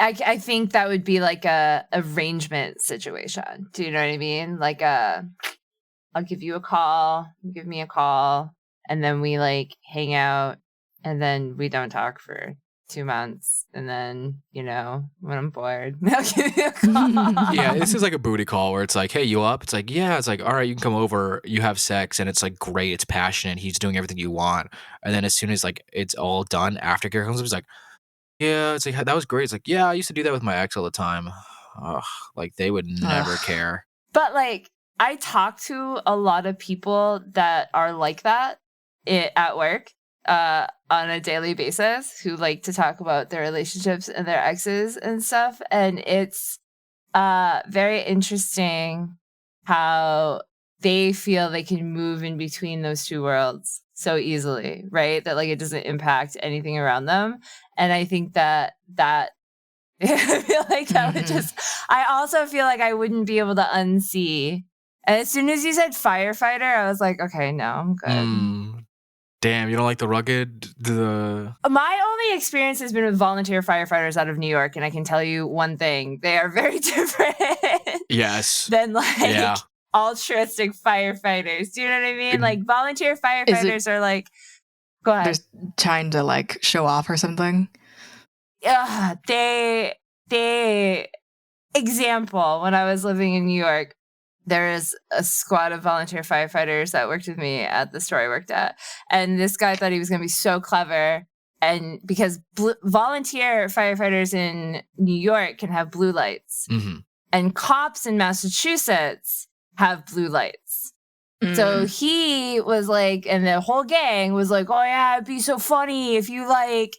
I think that would be like a arrangement situation. Do you know what I mean? Like I'll give you a call, you give me a call, and then we like hang out, and then we don't talk for 2 months, and then when I'm bored, I'll give you a call. Yeah, this is like a booty call where it's like, "Hey, you up?" It's like, "Yeah." It's like, "All right, you can come over." You have sex, and it's like great. It's passionate. He's doing everything you want, and then as soon as like it's all done, aftercare comes up. He's like, "Yeah." It's like, "That was great." It's like, "Yeah, I used to do that with my ex all the time." Ugh, like they would never care. But like, I talk to a lot of people that are like that at work. On a daily basis, who like to talk about their relationships and their exes and stuff, and it's very interesting how they feel they can move in between those two worlds so easily, right? That like it doesn't impact anything around them, and I think that I feel like that would just. I also feel like I wouldn't be able to unsee. And as soon as you said firefighter, I was like, okay, no, I'm good. Damn, you don't like the rugged? My only experience has been with volunteer firefighters out of New York, and I can tell you one thing. They are very different yes. than like altruistic firefighters. Do you know what I mean? Like volunteer firefighters are like, go ahead. They're trying to like show off or something? Example, when I was living in New York, there is a squad of volunteer firefighters that worked with me at the store I worked at. And this guy thought he was going to be so clever. And because volunteer firefighters in New York can have blue lights, and cops in Massachusetts have blue lights. So he was like, and the whole gang was like, "Oh yeah, it'd be so funny if you like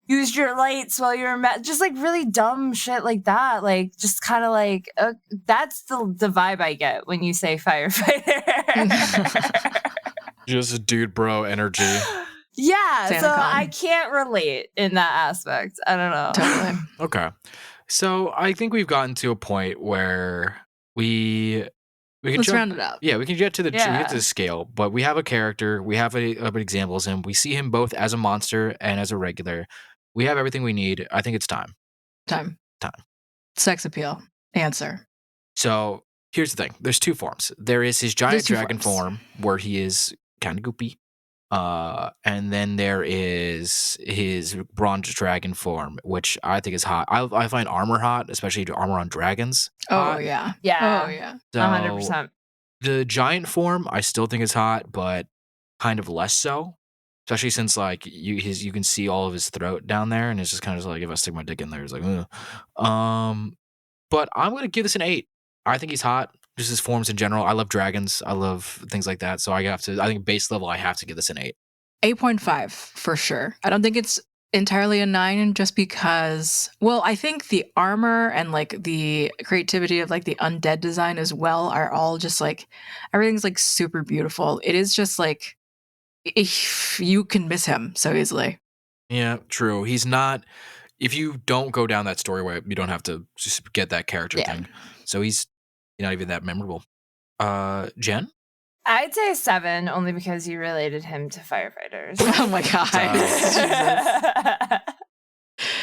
used your lights while you were just like really dumb shit like that." Like just kind of like that's the vibe I get when you say firefighter. Just a dude bro energy. Yeah, Santa so Con. I can't relate in that aspect. I don't know. Totally. Okay, so I think we've gotten to a point where we can Let's round it up. Yeah, we can get to the scale, but we have a character, we have examples, and we see him both as a monster and as a regular. We have everything we need. I think it's time. Time. Sex appeal. Answer. So here's the thing. There's two forms. There is his giant dragon form where he is kind of goopy. And then there is his bronze dragon form, which I think is hot. I find armor hot, especially armor on dragons. Oh, yeah. Yeah. Oh, yeah. So 100%. The giant form, I still think is hot, but kind of less so. Especially since like you can see all of his throat down there, and it's just kind of like if I stick my dick in there, it's like, ugh. But I'm gonna give this an 8. I think he's hot. Just his forms in general. I love dragons. I love things like that. So I think base level, I have to give this an 8. 8.5 for sure. I don't think it's entirely a 9 just because, well, I think the armor and like the creativity of like the undead design as well are all just like, everything's like super beautiful. It is just like if you can miss him so easily. Yeah, true. He's not. If you don't go down that story way, you don't have to just get that character Yeah. thing. So he's not even that memorable. Jen? I'd say 7, only because you related him to firefighters. Oh my God. Jesus.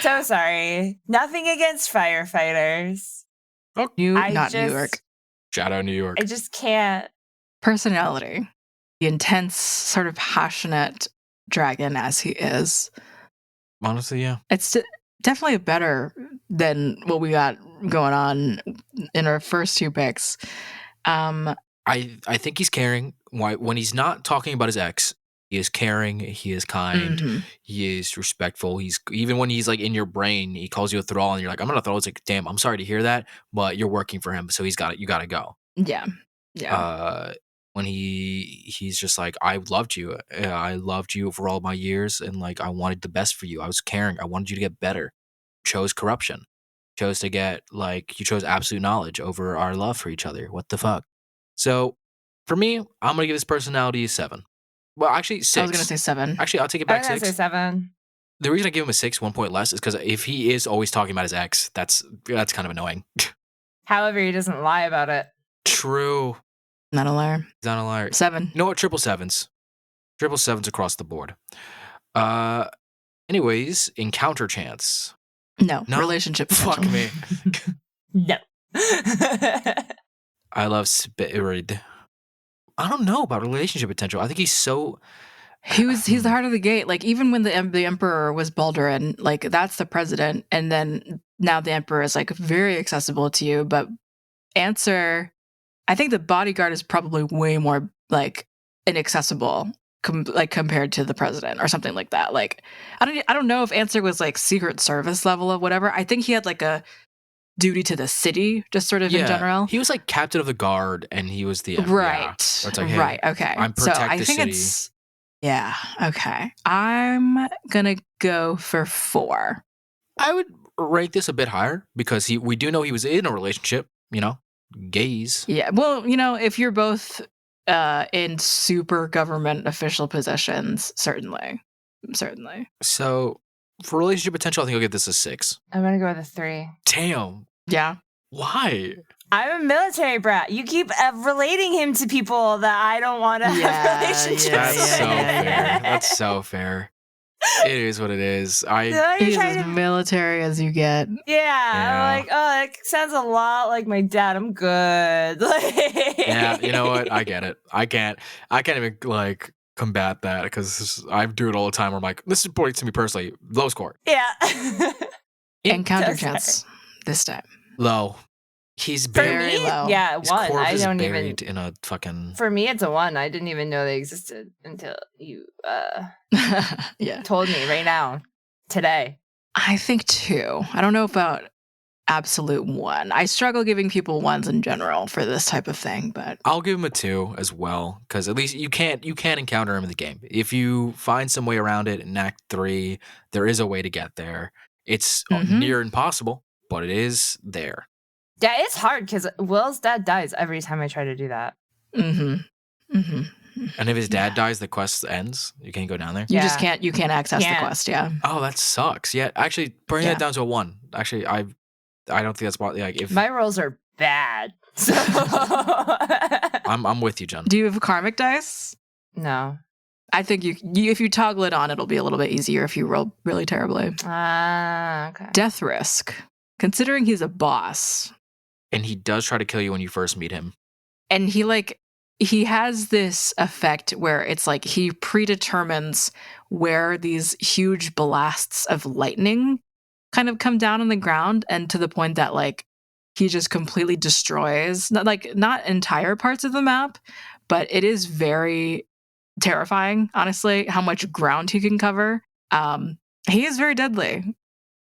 So sorry. Nothing against firefighters. Oh, New I York. shout out New York. I just can't. Personality. The intense, sort of passionate dragon as he is. Honestly, yeah. It's definitely better than what we got going on in our first 2 picks. I think he's caring. When he's not talking about his ex, he is caring. He is kind. Mhm. He is respectful. He's even when he's like in your brain, he calls you a thrall, and you're like, "I'm gonna thrall." It's like, damn, I'm sorry to hear that, but you're working for him, so he's got it. You got to go. Yeah. Yeah. When he's just like, I loved you. I loved you for all my years, and like I wanted the best for you. I was caring. I wanted you to get better. Chose corruption. Chose to get like you chose absolute knowledge over our love for each other. What the fuck? So for me, I'm gonna give his personality a 7. Well, actually 6. I was going to say 7. Actually, I'll take it I back was gonna 6. say 7. The reason I give him a 6, 1 point less, is because if he is always talking about his ex, that's kind of annoying. However, he doesn't lie about it. True. Not a liar. He's not a liar. 7. You know what? 777s. 777s across the board. Anyways, encounter chance. No. No? Relationship. Fuck potential. me. No. I love Spirit. I don't know about relationship potential. I think he's so. He's the heart of the gate. Like even when the emperor was Baldur, and like that's the president, and then now the emperor is like very accessible to you. But Ansur, I think the bodyguard is probably way more like inaccessible, compared to the president or something like that. Like I don't know if Ansur was like Secret Service level of whatever. I think he had like a duty to the city, just sort of in general. He was like captain of the guard, and he was the emperor. Right. Yeah. So it's like, hey, right. Okay. I'm So protect I the think city. it's yeah. Okay. I'm gonna go for 4. I would rate this a bit higher because we do know he was in a relationship. You know, gays. Yeah. Well, if you're both in super government official positions, certainly. So for relationship potential, I think I'll give this a 6. I'm gonna go with a 3. Damn. Yeah. Why? I'm a military brat. You keep relating him to people that I don't want to have relationships That's with. so fair. That's so fair. It is what it is. He's as military as you get. Yeah. I'm like, oh, that sounds a lot like my dad. I'm good. Yeah, you know what? I get it. I can't even like combat that because I do it all the time where I'm like, this is important to me personally. Low score. Yeah. Encounter That's chance this time. Low. He's For buried. me, low. yeah, His 1. corpse I is don't buried even. in a fucking. For me, it's a 1. I didn't even know they existed until you Yeah. told me right now, today. I think 2. I don't know about absolute 1. I struggle giving people 1s in general for this type of thing, but I'll give him a 2 as well because at least you can't encounter him in the game. If you find some way around it in Act 3, there is a way to get there. It's near impossible, but it is there. Yeah, it's hard because Will's dad dies every time I try to do that. And if his dad dies, the quest ends. You can't go down there. You Yeah. just can't access the quest, yeah. Oh, that sucks. Yeah, actually, bring that down to a 1. Actually, I don't think that's what like if My rolls are bad. So I'm with you, Jen. Do you have karmic dice? no. I think you if you toggle it on, it'll be a little bit easier if you roll really terribly. Okay. Death risk. Considering he's a boss, And he does try to kill you when you first meet him. and he has this effect where it's like he predetermines where these huge blasts of lightning kind of come down on the ground, and to the point that like he just completely destroys not entire parts of the map, but it is very terrifying, honestly, how much ground he can cover. He is very deadly.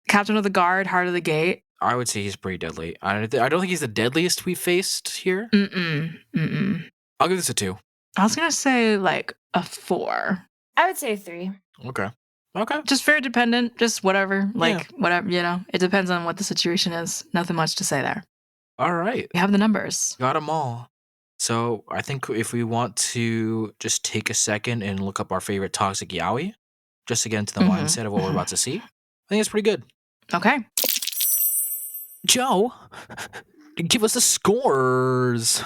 Captain of the guard, heart of the gate. I would say he's pretty deadly. I don't think he's the deadliest we've faced here. I'll give this a 2. I was gonna say like a 4. I would say 3. Okay. Just very dependent, just whatever. Whatever, it depends on what the situation is. Nothing much to say there. All right. We have the numbers. Got them all. So I think if we want to just take a second and look up our favorite toxic yaoi, just to get into the mindset of what we're about to see, I think it's pretty good. Okay. Joe, give us the scores.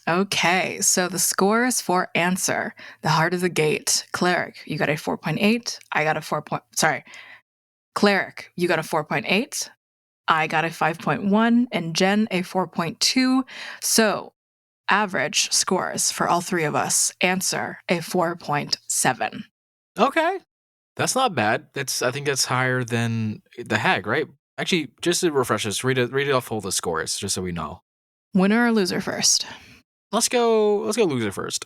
Okay, so the scores for Ansur, the Heart of the Gate, Cleric, you got a 4.8. I got a 4. Cleric, you got a 4.8. I got a 5.1, and Jen a 4.2. So average scores for all three of us. Ansur a 4.7. Okay, that's not bad. I think that's higher than the Hag, right? Actually, just to refresh us, read it off all the scores, just so we know. Winner or loser first? Let's go loser first.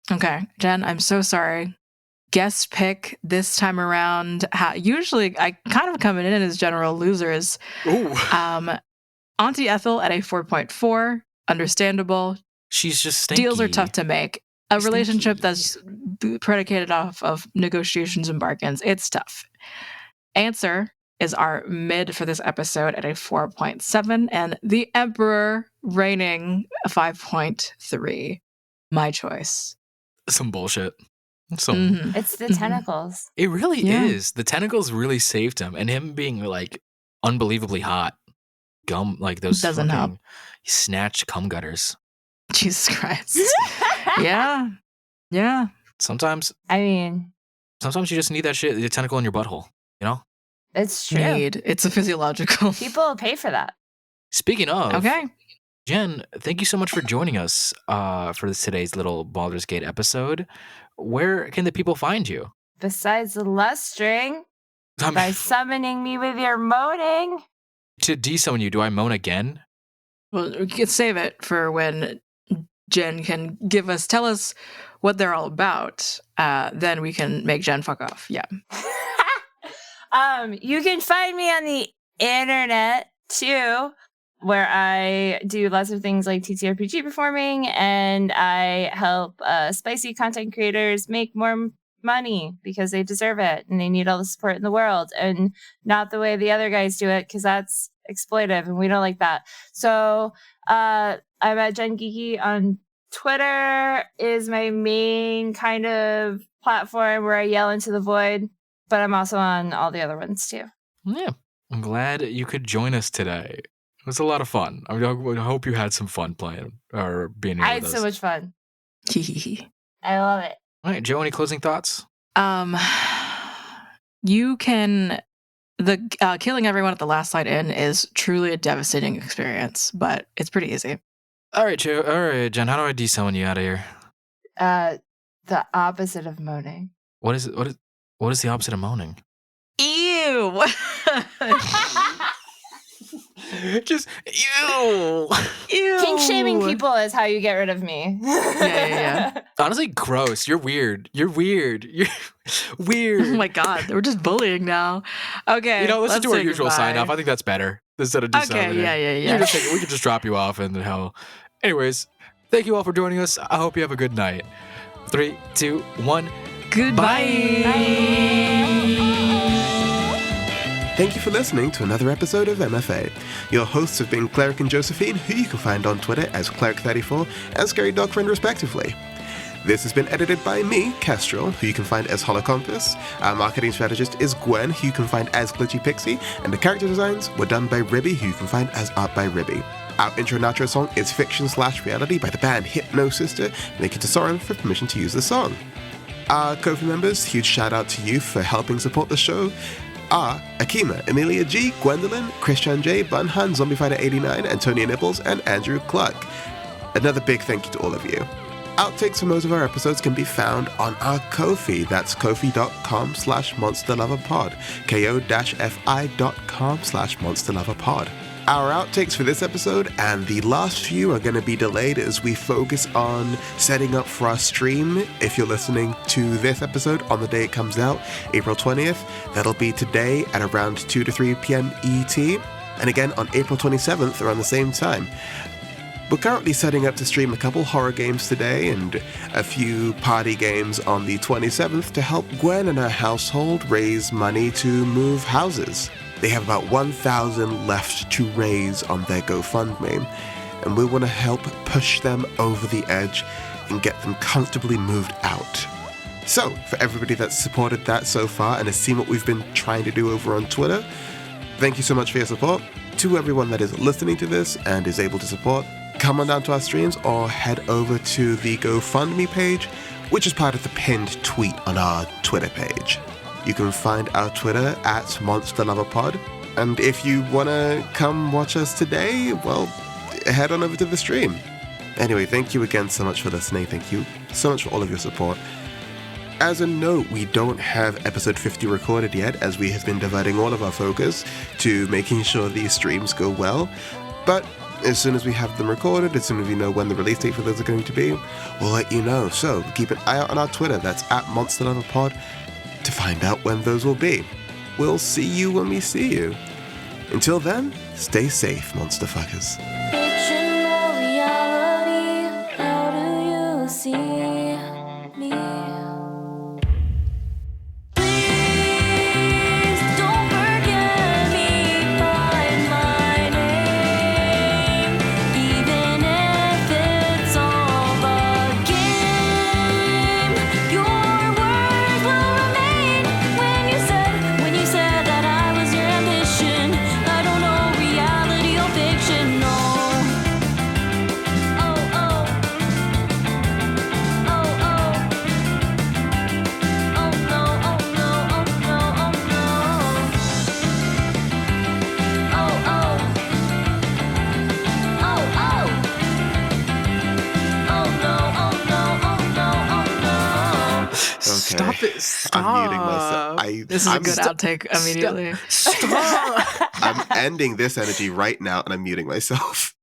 Okay, Jen, I'm so sorry. Guest pick this time around. Usually, I kind of coming in as general losers. Ooh. Auntie Ethel at a 4.4. Understandable. She's just stinky. Deals are tough to make. A Stinky. relationship that's predicated off of negotiations and bargains. It's tough. Ansur is our mid for this episode at a 4.7, and the Emperor reigning a 5.3. My choice. Some bullshit. It's the tentacles. It really is. The tentacles really saved him, and him being like unbelievably hot. Gum, like those doesn't help. Snatched cum gutters. Jesus Christ. Yeah. Sometimes I you just need that shit, the tentacle in your butthole, you know? it's true. It's a physiological. People pay for that. Speaking of, Okay. Jen, thank you so much for joining us for today's little Baldur's Gate episode. Where can the people find you? Besides the lust string, by summoning me with your moaning. To de-summon you, do I moan again? Well, we can save it for when Jen can tell us what they're all about. Then we can make Jen fuck off. Yeah. You can find me on the internet too, where I do lots of things like TTRPG performing, and I help spicy content creators make more money because they deserve it and they need all the support in the world, and not the way the other guys do it, because that's exploitive and we don't like that. So I'm at JennGeeky on Twitter is my main kind of platform where I yell into the void, but I'm also on all the other ones too. Yeah. I'm glad you could join us today. It was a lot of fun. I hope you had some fun playing or being here I with had us. so much fun. I love it. All right, Joe, any closing thoughts? You can. Killing everyone at the last light in is truly a devastating experience, but it's pretty easy. All right, Joe. All right, Jen. How do I de-summon you out of here? The opposite of moaning. What is the opposite of moaning? Ew. Just ew. Kink shaming people is how you get rid of me. Yeah. Honestly, gross. You're weird. You're weird. Oh my God, we're just bullying now. Okay, let's do our usual goodbye. sign off. I think that's better instead of just Okay, yeah. We can just drop you off and then hell. Anyways, thank you all for joining us. I hope you have a good night. 3, 2, 1. Goodbye. Thank you for listening to another episode of MFA. Your hosts have been Cleric and Josephine, who you can find on Twitter as Cleric34 and Scary Dog Friend respectively. This has been edited by me, Kestrel, who you can find as Holocompass. Our marketing strategist is Gwen, who you can find as Glitchy Pixie, and the character designs were done by Ribby, who you can find as Art by Ribby. Our intro and outro song is Fiction/Reality by the band Hypno Sister. Thank you to Soren for permission to use the song. Our Ko-fi members, huge shout out to you for helping support the show, are Akima, Amelia G, Gwendolyn, Christian J, Bunhan, Zombiefighter89, Antonia Nipples, and Andrew Clark. Another big thank you to all of you. Outtakes for most of our episodes can be found on our Ko-fi. That's kofi.com/monsterloverpod. ko-fi.com/monsterloverpod. Our outtakes for this episode and the last few are going to be delayed as we focus on setting up for our stream. If you're listening to this episode on the day it comes out, April 20th, that'll be today at around 2 to 3 p.m. ET, and again on April 27th around the same time. We're currently setting up to stream a couple horror games today and a few party games on the 27th to help Gwen and her household raise money to move houses. They have about 1,000 left to raise on their GoFundMe. and we want to help push them over the edge and get them comfortably moved out. So, for everybody that's supported that so far and has seen what we've been trying to do over on Twitter, thank you so much for your support. To everyone that is listening to this and is able to support, come on down to our streams or head over to the GoFundMe page, which is part of the pinned tweet on our Twitter page. You can find our Twitter at MonsterLoverPod, and if you want to come watch us today, well, head on over to the stream. Anyway, thank you again so much for listening. Thank you so much for all of your support. As a note, we don't have episode 50 recorded yet, as we have been diverting all of our focus to making sure these streams go well. But as soon as we have them recorded, as soon as we know when the release date for those are going to be, we'll let you know. So keep an eye out on our Twitter, that's at MonsterLoverPod, to find out when those will be. We'll see you when we see you. Until then, stay safe, monster fuckers. Fiction or reality? How do you see me? Please don't forget me by my name, even if it's all a game. Your words will remain when you said that I was your ambition. I don't know reality or fiction, no. Oh, oh. Oh, oh. Oh, no, oh, no, oh, no, oh, no. Oh, oh. Oh, oh. Oh, no, oh, no, oh, no, oh, no. Stop it. Stop. I'm muting myself. This is a good outtake immediately. I'm ending this energy right now, and I'm muting myself.